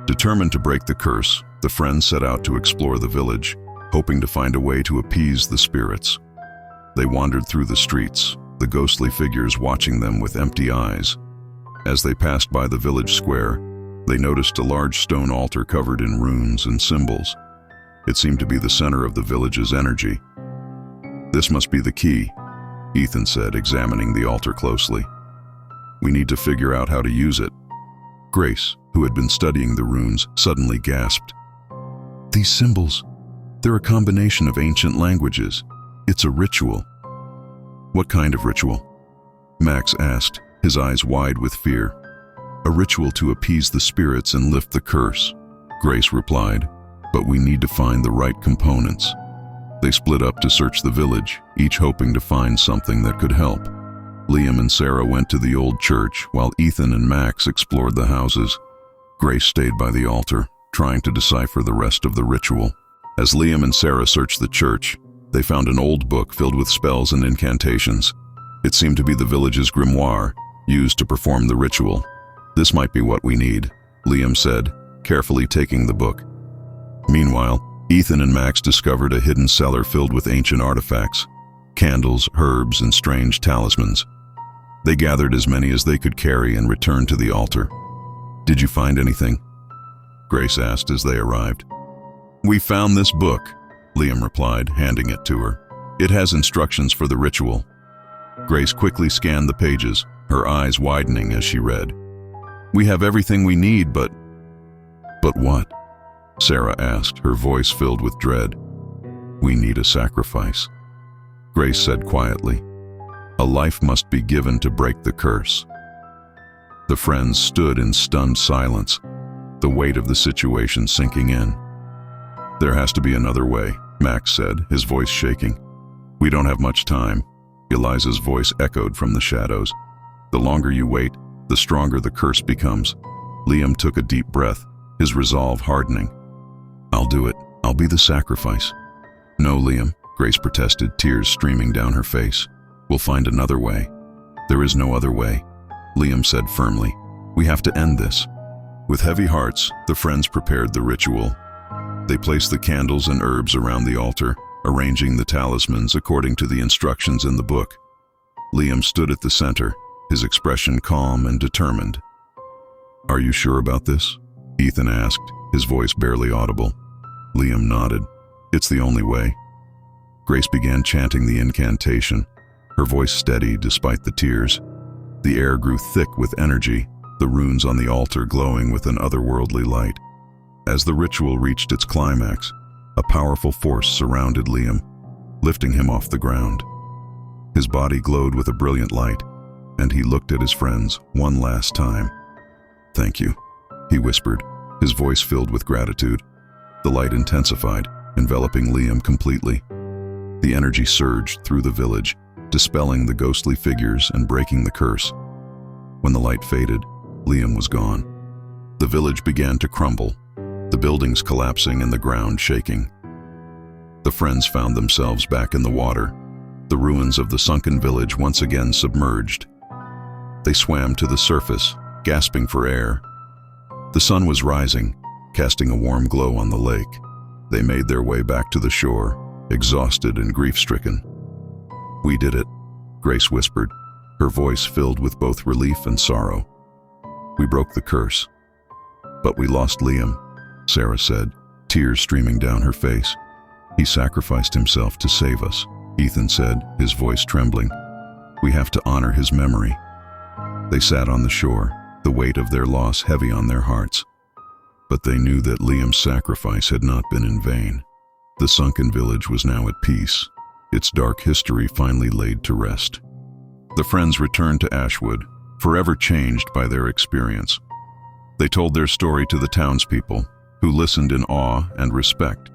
Speaker 1: Determined to break the curse, the friends set out to explore the village, hoping to find a way to appease the spirits. They wandered through the streets, the ghostly figures watching them with empty eyes. As they passed by the village square, they noticed a large stone altar covered in runes and symbols. It seemed to be the center of the village's energy. "This must be the key," Ethan said, examining the altar closely. "We need to figure out how to use it." Grace, who had been studying the runes, suddenly gasped. "These symbols, they're a combination of ancient languages. It's a ritual." "What kind of ritual?" Max asked, his eyes wide with fear. "A ritual to appease the spirits and lift the curse," Grace replied, "but we need to find the right components." They split up to search the village, each hoping to find something that could help. Liam and Sarah went to the old church, while Ethan and Max explored the houses. Grace stayed by the altar, trying to decipher the rest of the ritual. As Liam and Sarah searched the church, they found an old book filled with spells and incantations. It seemed to be the village's grimoire, used to perform the ritual. "This might be what we need," Liam said, carefully taking the book. Meanwhile, Ethan and Max discovered a hidden cellar filled with ancient artifacts, candles, herbs, and strange talismans. They gathered as many as they could carry and returned to the altar. "Did you find anything?" Grace asked as they arrived. "We found this book," Liam replied, handing it to her. "It has instructions for the ritual." Grace quickly scanned the pages, her eyes widening as she read. "We have everything we need, but..." "But what?" Sarah asked, her voice filled with dread. "We need a sacrifice," Grace said quietly. "A life must be given to break the curse." The friends stood in stunned silence, the weight of the situation sinking in. "There has to be another way," Max said, his voice shaking. "We don't have much time," Eliza's voice echoed from the shadows. "The longer you wait, the stronger the curse becomes." Liam took a deep breath, his resolve hardening. "I'll do it. I'll be the sacrifice." "No, Liam," Grace protested, tears streaming down her face. "We'll find another way." "There is no other way," Liam said firmly. "We have to end this." With heavy hearts, the friends prepared the ritual. They placed the candles and herbs around the altar, arranging the talismans according to the instructions in the book. Liam stood at the center, his expression calm and determined. "Are you sure about this?" Ethan asked, his voice barely audible. Liam nodded. "It's the only way." Grace began chanting the incantation, her voice steady despite the tears. The air grew thick with energy, the runes on the altar glowing with an otherworldly light. As the ritual reached its climax, a powerful force surrounded Liam, lifting him off the ground. His body glowed with a brilliant light, and he looked at his friends one last time. "Thank you," he whispered, his voice filled with gratitude. The light intensified, enveloping Liam completely. The energy surged through the village, dispelling the ghostly figures and breaking the curse. When the light faded, Liam was gone. The village began to crumble, the buildings collapsing and the ground shaking. The friends found themselves back in the water, the ruins of the sunken village once again submerged. They swam to the surface, gasping for air. The sun was rising, casting a warm glow on the lake. They made their way back to the shore, exhausted and grief-stricken. "We did it," Grace whispered, her voice filled with both relief and sorrow. "We broke the curse." "But we lost Liam," Sarah said, tears streaming down her face. "He sacrificed himself to save us," Ethan said, his voice trembling. "We have to honor his memory." They sat on the shore, the weight of their loss heavy on their hearts. But they knew that Liam's sacrifice had not been in vain. The sunken village was now at peace, its dark history finally laid to rest. The friends returned to Ashwood, forever changed by their experience. They told their story to the townspeople, who listened in awe and respect.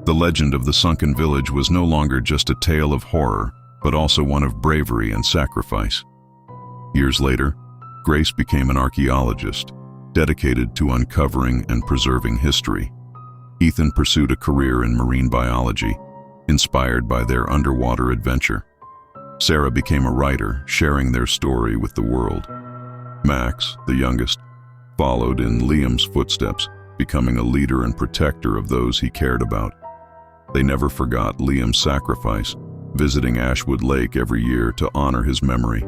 Speaker 1: The legend of the sunken village was no longer just a tale of horror, but also one of bravery and sacrifice. Years later, Grace became an archaeologist, dedicated to uncovering and preserving history. Ethan pursued a career in marine biology, inspired by their underwater adventure. Sarah became a writer, sharing their story with the world. Max, the youngest, followed in Liam's footsteps, becoming a leader and protector of those he cared about. They never forgot Liam's sacrifice, visiting Ashwood Lake every year to honor his memory.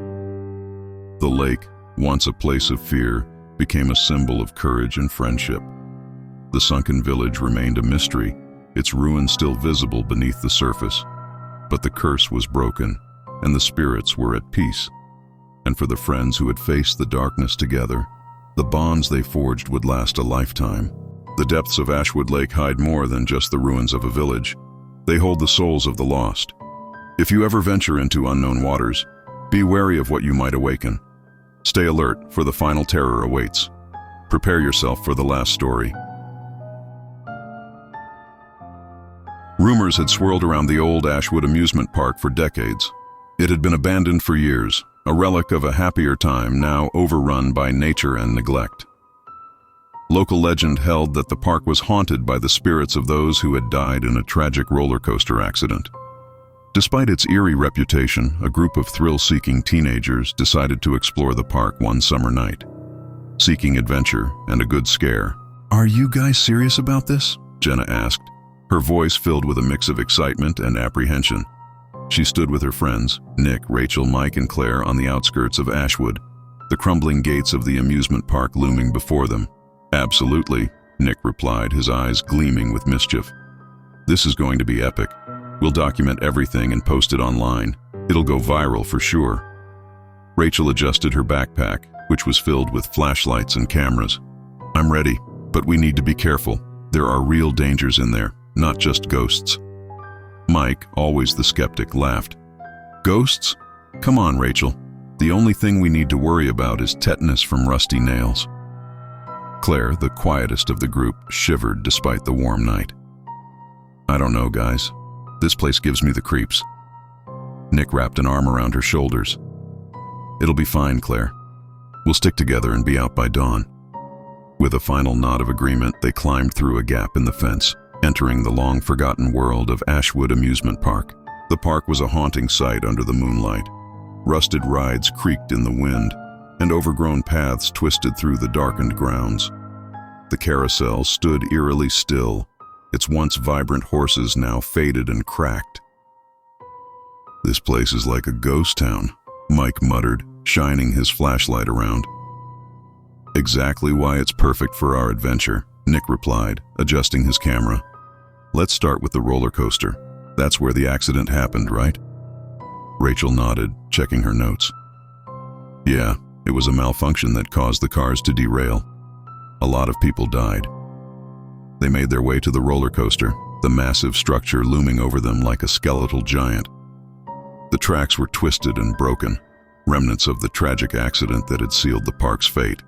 Speaker 1: The lake, once a place of fear, became a symbol of courage and friendship. The sunken village remained a mystery, its ruins still visible beneath the surface. But the curse was broken, and the spirits were at peace. And for the friends who had faced the darkness together, the bonds they forged would last a lifetime. The depths of Ashwood Lake hide more than just the ruins of a village. They hold the souls of the lost. If you ever venture into unknown waters, be wary of what you might awaken. Stay alert, for the final terror awaits. Prepare yourself for the last story. Rumors had swirled around the old Ashwood amusement park for decades. It had been abandoned for years, a relic of a happier time now overrun by nature and neglect. Local legend held that the park was haunted by the spirits of those who had died in a tragic roller coaster accident. Despite its eerie reputation, a group of thrill-seeking teenagers decided to explore the park one summer night. Seeking adventure and a good scare. "Are you guys serious about this?" Jenna asked, her voice filled with a mix of excitement and apprehension. She stood with her friends, Nick, Rachel, Mike, and Claire, on the outskirts of Ashwood, the crumbling gates of the amusement park looming before them. "Absolutely," Nick replied, his eyes gleaming with mischief. "This is going to be epic. We'll document everything and post it online. It'll go viral for sure." Rachel adjusted her backpack, which was filled with flashlights and cameras. "I'm ready, but we need to be careful. There are real dangers in there, not just ghosts." Mike, always the skeptic, laughed. "Ghosts? Come on, Rachel. The only thing we need to worry about is tetanus from rusty nails." Claire, the quietest of the group, shivered despite the warm night. "I don't know, guys. This place gives me the creeps." Nick wrapped an arm around her shoulders. "It'll be fine, Claire. We'll stick together and be out by dawn." With a final nod of agreement, they climbed through a gap in the fence, entering the long-forgotten world of Ashwood Amusement Park. The park was a haunting sight under the moonlight. Rusted rides creaked in the wind, and overgrown paths twisted through the darkened grounds. The carousel stood eerily still, its once vibrant horses now faded and cracked. "This place is like a ghost town," Mike muttered, shining his flashlight around. "Exactly why it's perfect for our adventure," Nick replied, adjusting his camera. "Let's start with the roller coaster. That's where the accident happened, right?" Rachel nodded, checking her notes. "Yeah, it was a malfunction that caused the cars to derail. A lot of people died." They made their way to the roller coaster, the massive structure looming over them like a skeletal giant. The tracks were twisted and broken, remnants of the tragic accident that had sealed the park's fate.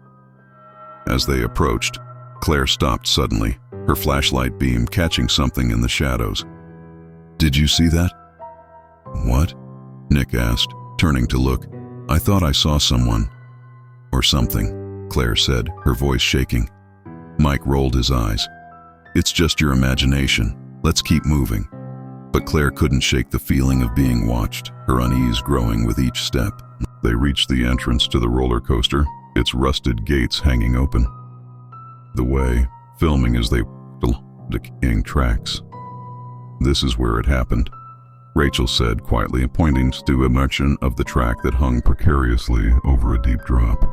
Speaker 1: As they approached, Claire stopped suddenly, her flashlight beam catching something in the shadows. "Did you see that?" "What?" Nick asked, turning to look. "I thought I saw someone." "Or something," Claire said, her voice shaking. Mike rolled his eyes. "It's just your imagination. Let's keep moving." But Claire couldn't shake the feeling of being watched, her unease growing with each step. They reached the entrance to the roller coaster, its rusted gates hanging open. The way, filming as they decaying tracks. "This is where it happened," Rachel said quietly, pointing to a section of the track that hung precariously over a deep drop.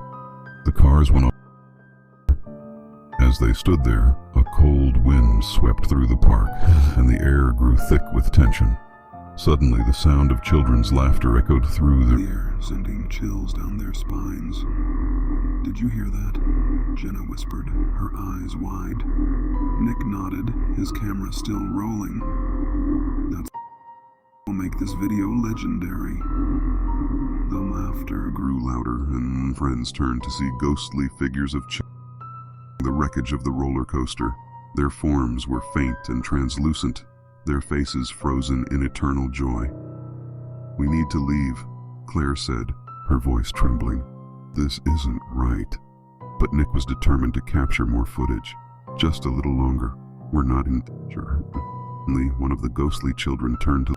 Speaker 1: "The cars went over as As they stood there, a cold wind swept through the park, and the air grew thick with tension. Suddenly, the sound of children's laughter echoed through the air, sending chills down their spines. "Did you hear that?" Jenna whispered, her eyes wide. Nick nodded, his camera still rolling. "That's will make this video legendary." The laughter grew louder, and friends turned to see ghostly figures of children the wreckage of the roller coaster. Their forms were faint and translucent, their faces frozen in eternal joy. "We need to leave," Claire said, her voice trembling. "This isn't right." But Nick was determined to capture more footage. "Just a little longer. We're not in danger." Suddenly, one of the ghostly children turned to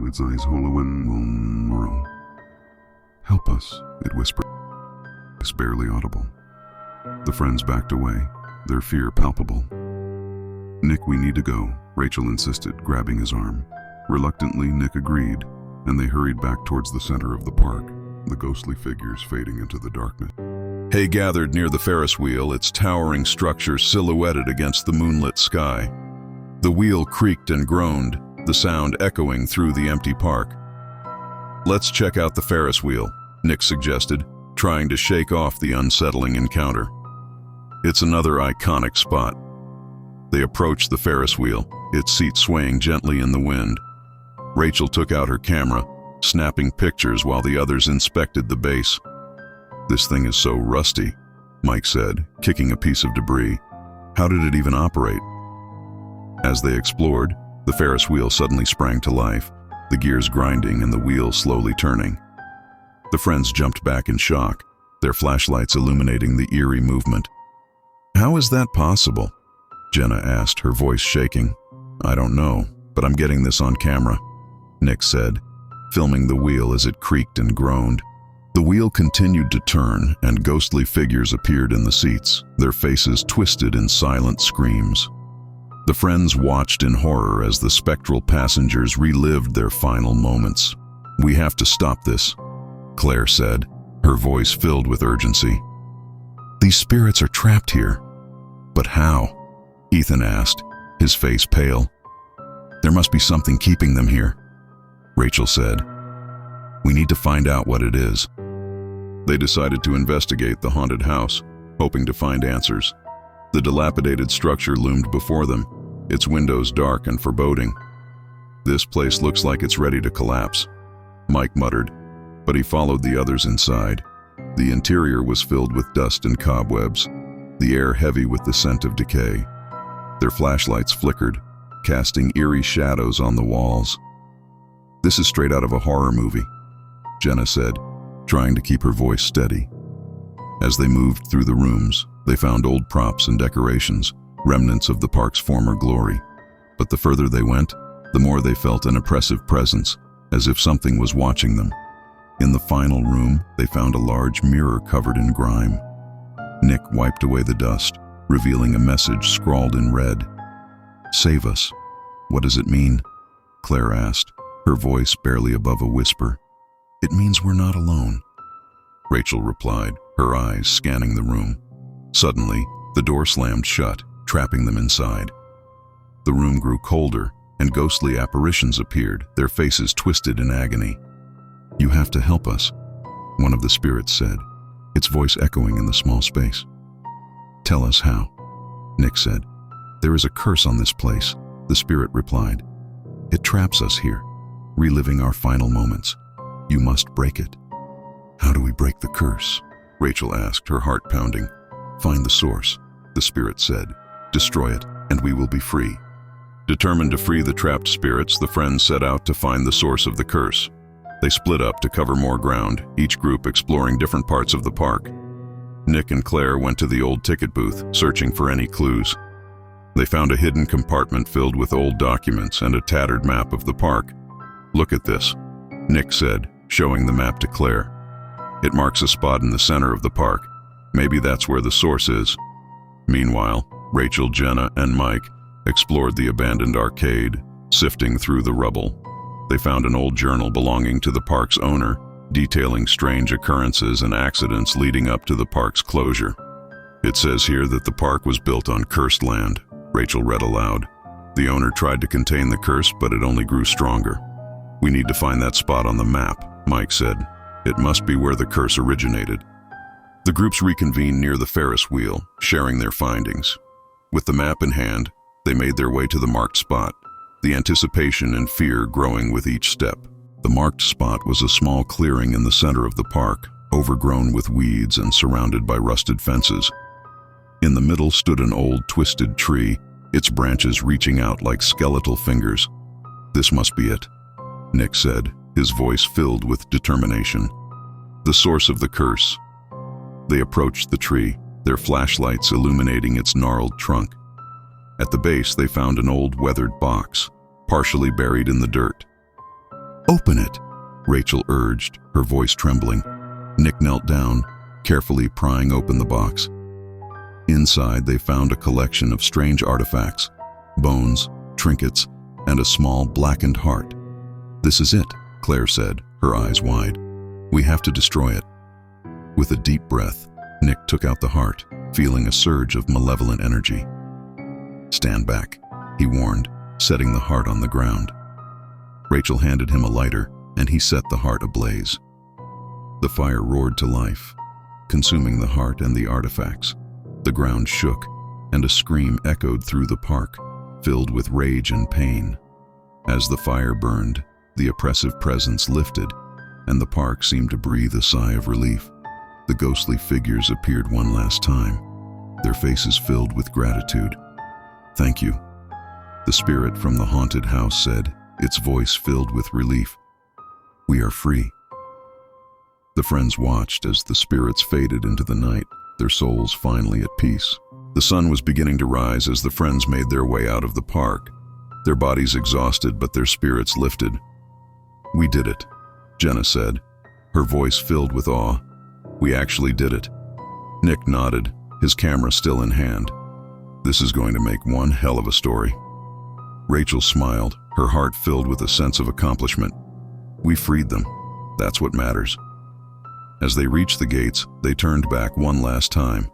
Speaker 1: its eyes hollow and vulnerable. "Help us," it whispered. It's barely audible. The friends backed away, their fear palpable. "Nick, we need to go," Rachel insisted, grabbing his arm. Reluctantly, Nick agreed, and they hurried back towards the center of the park, the ghostly figures fading into the darkness. Hay gathered near the Ferris wheel, its towering structure silhouetted against the moonlit sky. The wheel creaked and groaned, the sound echoing through the empty park. "Let's check out the Ferris wheel," Nick suggested, trying to shake off the unsettling encounter. "It's another iconic spot." They approached the Ferris wheel, its seat swaying gently in the wind. Rachel took out her camera, snapping pictures while the others inspected the base. "This thing is so rusty," Mike said, kicking a piece of debris. "How did it even operate?" As they explored, the Ferris wheel suddenly sprang to life, the gears grinding and the wheel slowly turning. The friends jumped back in shock, their flashlights illuminating the eerie movement. "How is that possible?" Jenna asked, her voice shaking. "I don't know, but I'm getting this on camera," Nick said, filming the wheel as it creaked and groaned. The wheel continued to turn, and ghostly figures appeared in the seats, their faces twisted in silent screams. The friends watched in horror as the spectral passengers relived their final moments. "We have to stop this," Claire said, her voice filled with urgency. "These spirits are trapped here." "But how?" Ethan asked, his face pale. "There must be something keeping them here," Rachel said. "We need to find out what it is." They decided to investigate the haunted house, hoping to find answers. The dilapidated structure loomed before them, its windows dark and foreboding. "This place looks like it's ready to collapse," Mike muttered, but he followed the others inside. The interior was filled with dust and cobwebs, the air heavy with the scent of decay. Their flashlights flickered, casting eerie shadows on the walls. "This is straight out of a horror movie," Jenna said, trying to keep her voice steady. As they moved through the rooms, they found old props and decorations, remnants of the park's former glory. But the further they went, the more they felt an oppressive presence, as if something was watching them. In the final room, they found a large mirror covered in grime. Nick wiped away the dust, revealing a message scrawled in red. "Save us." "What does it mean?" Claire asked, her voice barely above a whisper. "It means we're not alone," Rachel replied, her eyes scanning the room. Suddenly, the door slammed shut, trapping them inside. The room grew colder, and ghostly apparitions appeared, their faces twisted in agony. "You have to help us," one of the spirits said, its voice echoing in the small space. "Tell us how," Nick said. "There is a curse on this place," the spirit replied. "It traps us here, reliving our final moments. You must break it." "How do we break the curse?" Rachel asked, her heart pounding. "Find the source," the spirit said. "Destroy it, and we will be free." Determined to free the trapped spirits, the friends set out to find the source of the curse. They split up to cover more ground, each group exploring different parts of the park. Nick and Claire went to the old ticket booth, searching for any clues. They found a hidden compartment filled with old documents and a tattered map of the park. "Look at this," Nick said, showing the map to Claire. "It marks a spot in the center of the park. Maybe that's where the source is." Meanwhile, Rachel, Jenna, and Mike explored the abandoned arcade, sifting through the rubble. They found an old journal belonging to the park's owner, detailing strange occurrences and accidents leading up to the park's closure. It says here that the park was built on cursed land, Rachel read aloud. The owner tried to contain the curse, but it only grew stronger. We need to find that spot on the map, Mike said. It must be where the curse originated. The groups reconvened near the Ferris wheel, sharing their findings. With the map in hand, they made their way to the marked spot, the anticipation and fear growing with each step. The marked spot was a small clearing in the center of the park, overgrown with weeds and surrounded by rusted fences. In the middle stood an old, twisted tree, its branches reaching out like skeletal fingers. This must be it, Nick said, his voice filled with determination. The source of the curse. They approached the tree, their flashlights illuminating its gnarled trunk. At the base, they found an old, weathered box, partially buried in the dirt. "Open it," Rachel urged, her voice trembling. Nick knelt down, carefully prying open the box. Inside, they found a collection of strange artifacts, bones, trinkets, and a small, blackened heart. "This is it," Claire said, her eyes wide. "We have to destroy it." With a deep breath, Nick took out the heart, feeling a surge of malevolent energy. "Stand back," he warned, setting the heart on the ground. Rachel handed him a lighter, and he set the heart ablaze. The fire roared to life, consuming the heart and the artifacts. The ground shook, and a scream echoed through the park, filled with rage and pain. As the fire burned, the oppressive presence lifted, and the park seemed to breathe a sigh of relief. The ghostly figures appeared one last time, their faces filled with gratitude. "Thank you," the spirit from the haunted house said, its voice filled with relief. "We are free." The friends watched as the spirits faded into the night, their souls finally at peace. The sun was beginning to rise as the friends made their way out of the park, their bodies exhausted but their spirits lifted. "We did it," Jenna said, her voice filled with awe. "We actually did it." Nick nodded, his camera still in hand. "This is going to make one hell of a story." Rachel smiled, her heart filled with a sense of accomplishment. "We freed them. That's what matters." As they reached the gates, they turned back one last time.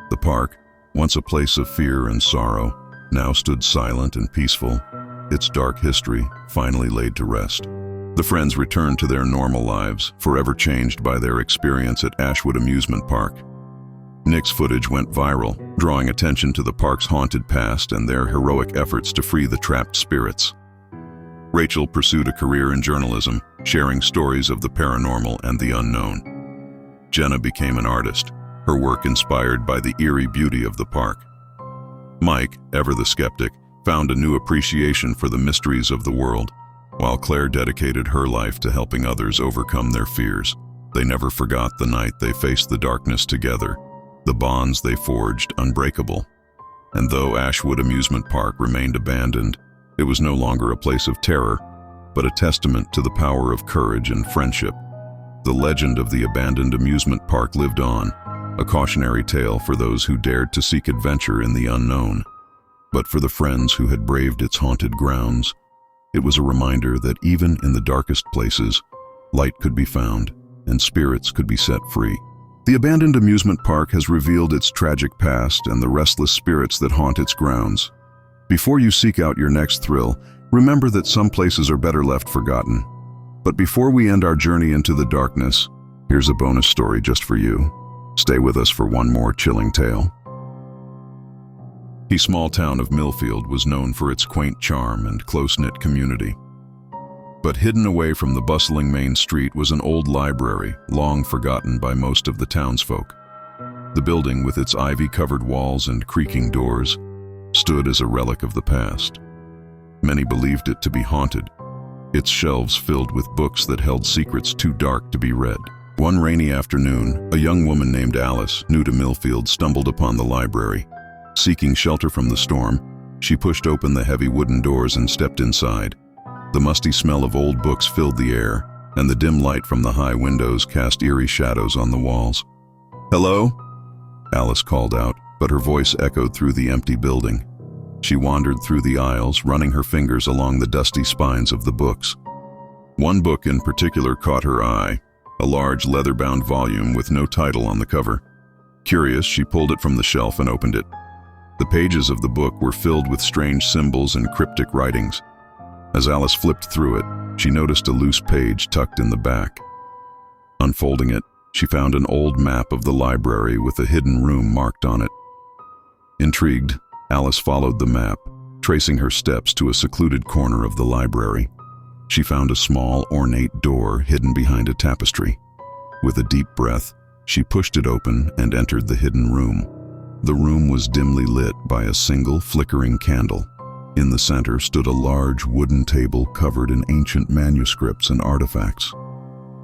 Speaker 1: The park, once a place of fear and sorrow, now stood silent and peaceful, its dark history finally laid to rest. The friends returned to their normal lives, forever changed by their experience at Ashwood Amusement Park. Nick's footage went viral, drawing attention to the park's haunted past and their heroic efforts to free the trapped spirits. Rachel pursued a career in journalism, sharing stories of the paranormal and the unknown. Jenna became an artist, her work inspired by the eerie beauty of the park. Mike, ever the skeptic, found a new appreciation for the mysteries of the world, while Claire dedicated her life to helping others overcome their fears. They never forgot the night they faced the darkness together, the bonds they forged unbreakable. And though Ashwood Amusement Park remained abandoned, it was no longer a place of terror, but a testament to the power of courage and friendship. The legend of the abandoned amusement park lived on, a cautionary tale for those who dared to seek adventure in the unknown. But for the friends who had braved its haunted grounds, it was a reminder that even in the darkest places, light could be found and spirits could be set free. The abandoned amusement park has revealed its tragic past and the restless spirits that haunt its grounds. Before you seek out your next thrill, remember that some places are better left forgotten. But before we end our journey into the darkness, here's a bonus story just for you. Stay with us for one more chilling tale. The small town of Millfield was known for its quaint charm and close-knit community. But hidden away from the bustling main street was an old library, long forgotten by most of the townsfolk. The building, with its ivy-covered walls and creaking doors, stood as a relic of the past. Many believed it to be haunted, its shelves filled with books that held secrets too dark to be read. One rainy afternoon, a young woman named Alice, new to Millfield, stumbled upon the library. Seeking shelter from the storm, she pushed open the heavy wooden doors and stepped inside. The musty smell of old books filled the air, and the dim light from the high windows cast eerie shadows on the walls. "Hello?" Alice called out, but her voice echoed through the empty building. She wandered through the aisles, running her fingers along the dusty spines of the books. One book in particular caught her eye, a large leather-bound volume with no title on the cover. Curious, she pulled it from the shelf and opened it. The pages of the book were filled with strange symbols and cryptic writings. As Alice flipped through it, she noticed a loose page tucked in the back. Unfolding it, she found an old map of the library with a hidden room marked on it. Intrigued, Alice followed the map, tracing her steps to a secluded corner of the library. She found a small, ornate door hidden behind a tapestry. With a deep breath, she pushed it open and entered the hidden room. The room was dimly lit by a single flickering candle. In the center stood a large wooden table covered in ancient manuscripts and artifacts.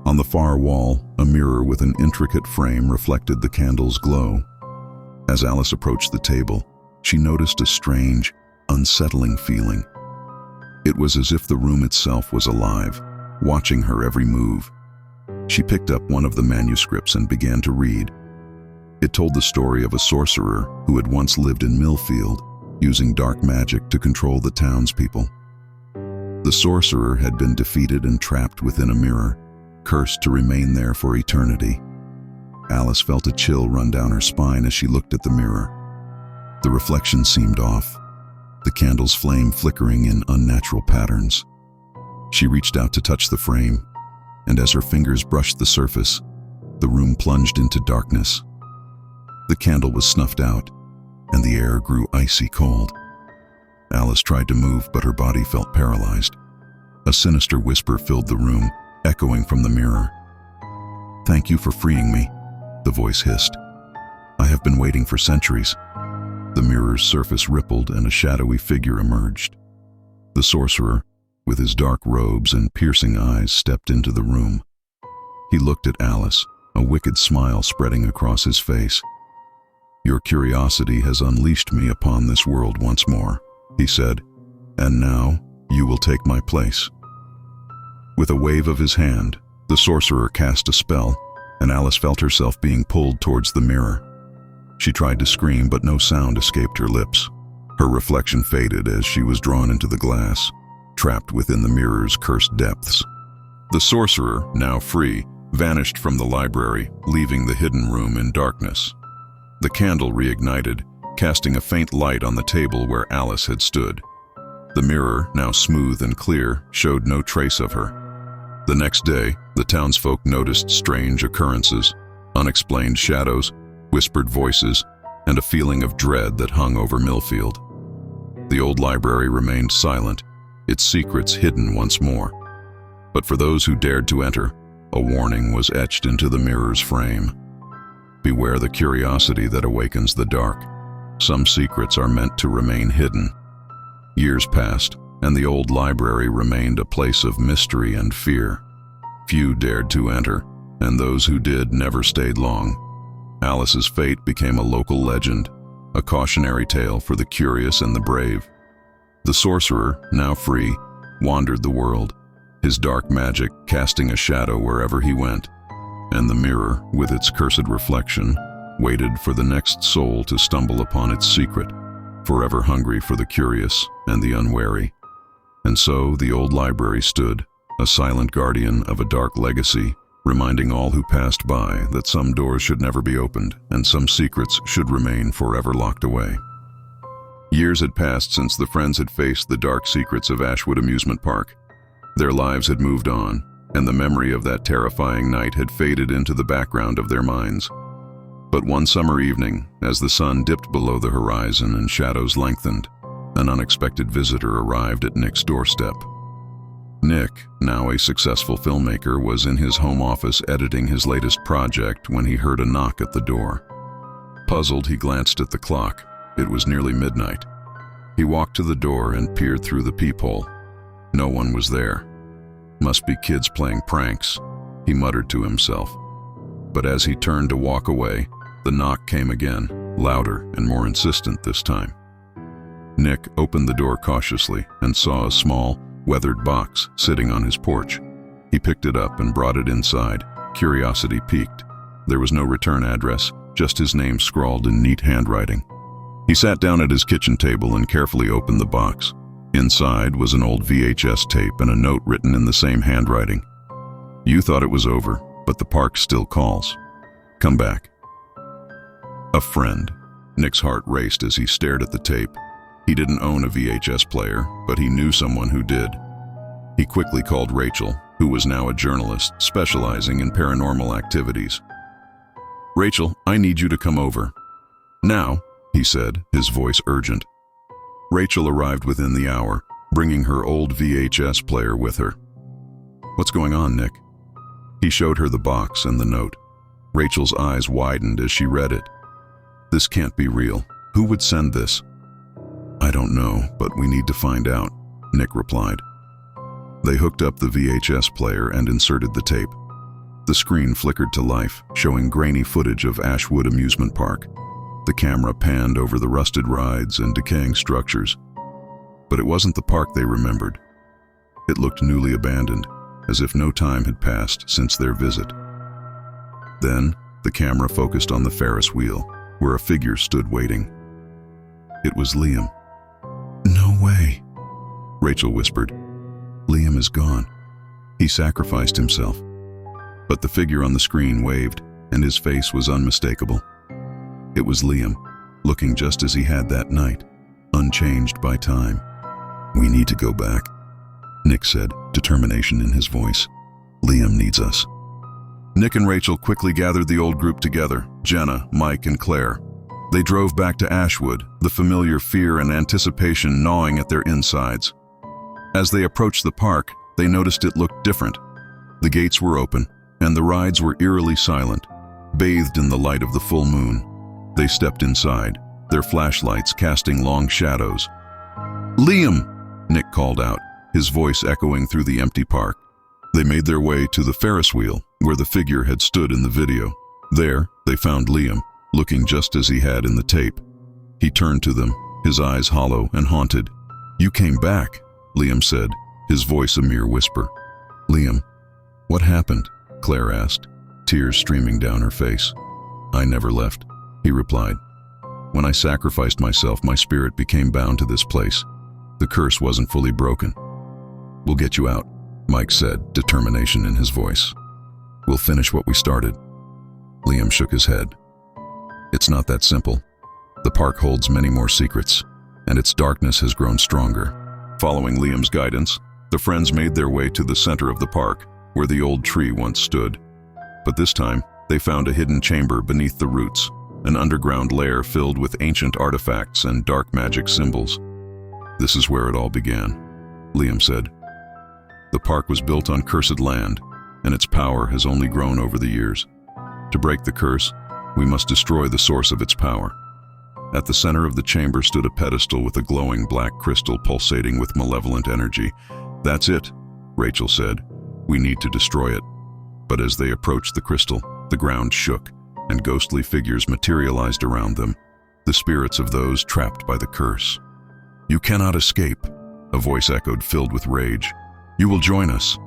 Speaker 1: On the far wall, a mirror with an intricate frame reflected the candle's glow. As Alice approached the table, she noticed a strange, unsettling feeling. It was as if the room itself was alive, watching her every move. She picked up one of the manuscripts and began to read. It told the story of a sorcerer who had once lived in Millfield, using dark magic to control the townspeople. The sorcerer had been defeated and trapped within a mirror, cursed to remain there for eternity. Alice felt a chill run down her spine as she looked at the mirror. The reflection seemed off, the candle's flame flickering in unnatural patterns. She reached out to touch the frame, and as her fingers brushed the surface, the room plunged into darkness. The candle was snuffed out, and the air grew icy cold. Alice tried to move, but her body felt paralyzed. A sinister whisper filled the room, echoing from the mirror. "Thank you for freeing me," the voice hissed. "I have been waiting for centuries." The mirror's surface rippled and a shadowy figure emerged. The sorcerer, with his dark robes and piercing eyes, stepped into the room. He looked at Alice, a wicked smile spreading across his face. "Your curiosity has unleashed me upon this world once more," he said, "and now you will take my place." With a wave of his hand, the sorcerer cast a spell, and Alice felt herself being pulled towards the mirror. She tried to scream, but no sound escaped her lips. Her reflection faded as she was drawn into the glass, trapped within the mirror's cursed depths. The sorcerer, now free, vanished from the library, leaving the hidden room in darkness. The candle reignited, casting a faint light on the table where Alice had stood. The mirror, now smooth and clear, showed no trace of her. The next day, the townsfolk noticed strange occurrences, unexplained shadows, whispered voices, and a feeling of dread that hung over Millfield. The old library remained silent, its secrets hidden once more. But for those who dared to enter, a warning was etched into the mirror's frame. Beware the curiosity that awakens the dark. Some secrets are meant to remain hidden. Years passed, and the old library remained a place of mystery and fear. Few dared to enter, and those who did never stayed long. Alice's fate became a local legend, a cautionary tale for the curious and the brave. The sorcerer, now free, wandered the world, his dark magic casting a shadow wherever he went, and the mirror, with its cursed reflection, waited for the next soul to stumble upon its secret, forever hungry for the curious and the unwary. And so the old library stood, a silent guardian of a dark legacy, reminding all who passed by that some doors should never be opened and some secrets should remain forever locked away. Years had passed since the friends had faced the dark secrets of Ashwood Amusement Park. Their lives had moved on, and the memory of that terrifying night had faded into the background of their minds. But one summer evening, as the sun dipped below the horizon and shadows lengthened, an unexpected visitor arrived at Nick's doorstep. Nick, now a successful filmmaker, was in his home office editing his latest project when he heard a knock at the door. Puzzled, he glanced at the clock. It was nearly midnight. He walked to the door and peered through the peephole. No one was there. "Must be kids playing pranks," he muttered to himself. But as he turned to walk away, the knock came again, louder and more insistent this time. Nick opened the door cautiously and saw a small, weathered box sitting on his porch. He picked it up and brought it inside, curiosity piqued. There was no return address, just his name scrawled in neat handwriting. He sat down at his kitchen table and carefully opened the box. Inside was an old VHS tape and a note written in the same handwriting. "You thought it was over, but the park still calls. Come back." A friend. Nick's heart raced as he stared at the tape. He didn't own a VHS player, but he knew someone who did. He quickly called Rachel, who was now a journalist specializing in paranormal activities. "Rachel, I need you to come over." "Now," he said, his voice urgent. Rachel arrived within the hour, bringing her old VHS player with her. "What's going on, Nick?" He showed her the box and the note. Rachel's eyes widened as she read it. "This can't be real. Who would send this?" "I don't know, but we need to find out," Nick replied. They hooked up the VHS player and inserted the tape. The screen flickered to life, showing grainy footage of Ashwood Amusement Park. The camera panned over the rusted rides and decaying structures. But it wasn't the park they remembered. It looked newly abandoned, as if no time had passed since their visit. Then, the camera focused on the Ferris wheel, where a figure stood waiting. It was Liam. "No way," Rachel whispered. "Liam is gone. He sacrificed himself." But the figure on the screen waved, and his face was unmistakable. It was Liam, looking just as he had that night, unchanged by time. "We need to go back," Nick said, determination in his voice. "Liam needs us." Nick and Rachel quickly gathered the old group together, Jenna, Mike, and Claire. They drove back to Ashwood, the familiar fear and anticipation gnawing at their insides. As they approached the park, they noticed it looked different. The gates were open, and the rides were eerily silent, bathed in the light of the full moon. They stepped inside, their flashlights casting long shadows. "Liam!" Nick called out, his voice echoing through the empty park. They made their way to the Ferris wheel, where the figure had stood in the video. There, they found Liam, looking just as he had in the tape. He turned to them, his eyes hollow and haunted. "You came back," Liam said, his voice a mere whisper. "Liam, what happened?" Claire asked, tears streaming down her face. "I never left," he replied. "When I sacrificed myself, my spirit became bound to this place. The curse wasn't fully broken." "We'll get you out," Mike said, determination in his voice. "We'll finish what we started." Liam shook his head. "It's not that simple. The park holds many more secrets, and its darkness has grown stronger." Following Liam's guidance, the friends made their way to the center of the park, where the old tree once stood. But this time, they found a hidden chamber beneath the roots, an underground lair filled with ancient artifacts and dark magic symbols. "This is where it all began," Liam said. "The park was built on cursed land, and its power has only grown over the years. To break the curse, we must destroy the source of its power." At the center of the chamber stood a pedestal with a glowing black crystal pulsating with malevolent energy. "That's it," Rachel said. "We need to destroy it." But as they approached the crystal, the ground shook, and ghostly figures materialized around them, the spirits of those trapped by the curse. "You cannot escape," a voice echoed, filled with rage. "You will join us.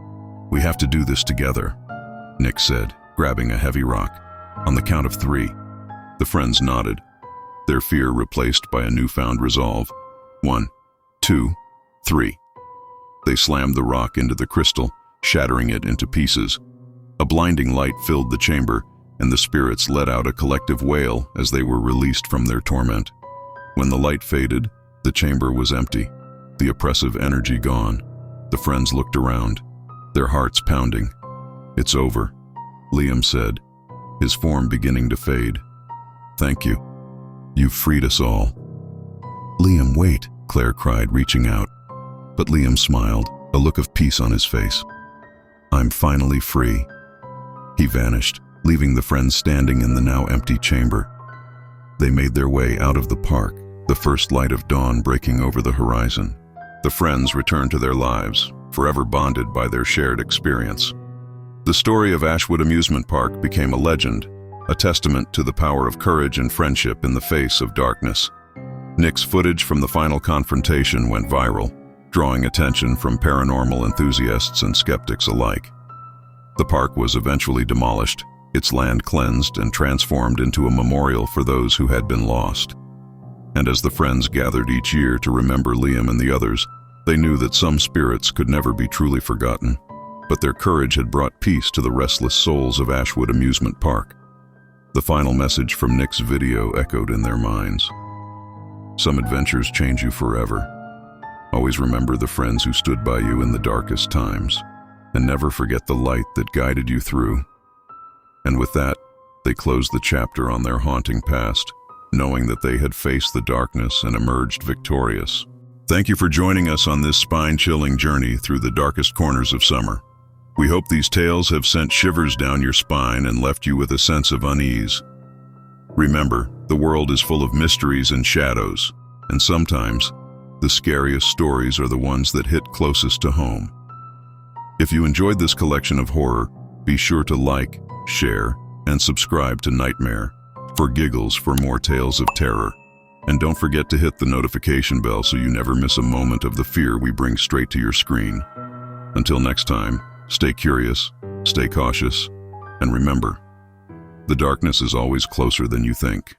Speaker 1: We have to do this together," Nick said, grabbing a heavy rock. "On the count of 3. The friends nodded, their fear replaced by a newfound resolve. 1, 2, 3. They slammed the rock into the crystal, shattering it into pieces. A blinding light filled the chamber, and the spirits let out a collective wail as they were released from their torment. When the light faded, the chamber was empty, the oppressive energy gone. The friends looked around, their hearts pounding. "It's over," Liam said, his form beginning to fade. "Thank you. You've freed us all." "Liam, wait," Claire cried, reaching out. But Liam smiled, a look of peace on his face. "I'm finally free." He vanished, leaving the friends standing in the now empty chamber. They made their way out of the park, the first light of dawn breaking over the horizon. The friends returned to their lives, forever bonded by their shared experience. The story of Ashwood Amusement Park became a legend, a testament to the power of courage and friendship in the face of darkness. Nick's footage from the final confrontation went viral, drawing attention from paranormal enthusiasts and skeptics alike. The park was eventually demolished, its land cleansed and transformed into a memorial for those who had been lost. And as the friends gathered each year to remember Liam and the others, they knew that some spirits could never be truly forgotten, but their courage had brought peace to the restless souls of Ashwood Amusement Park. The final message from Nick's video echoed in their minds. Some adventures change you forever. Always remember the friends who stood by you in the darkest times, and never forget the light that guided you through. And with that, they closed the chapter on their haunting past, knowing that they had faced the darkness and emerged victorious. Thank you for joining us on this spine-chilling journey through the darkest corners of summer. We hope these tales have sent shivers down your spine and left you with a sense of unease. Remember, the world is full of mysteries and shadows, and sometimes, the scariest stories are the ones that hit closest to home. If you enjoyed this collection of horror, be sure to like, share, and subscribe to Nightmare for Giggles for more tales of terror. And don't forget to hit the notification bell so you never miss a moment of the fear we bring straight to your screen. Until next time, stay curious, stay cautious, and remember, the darkness is always closer than you think.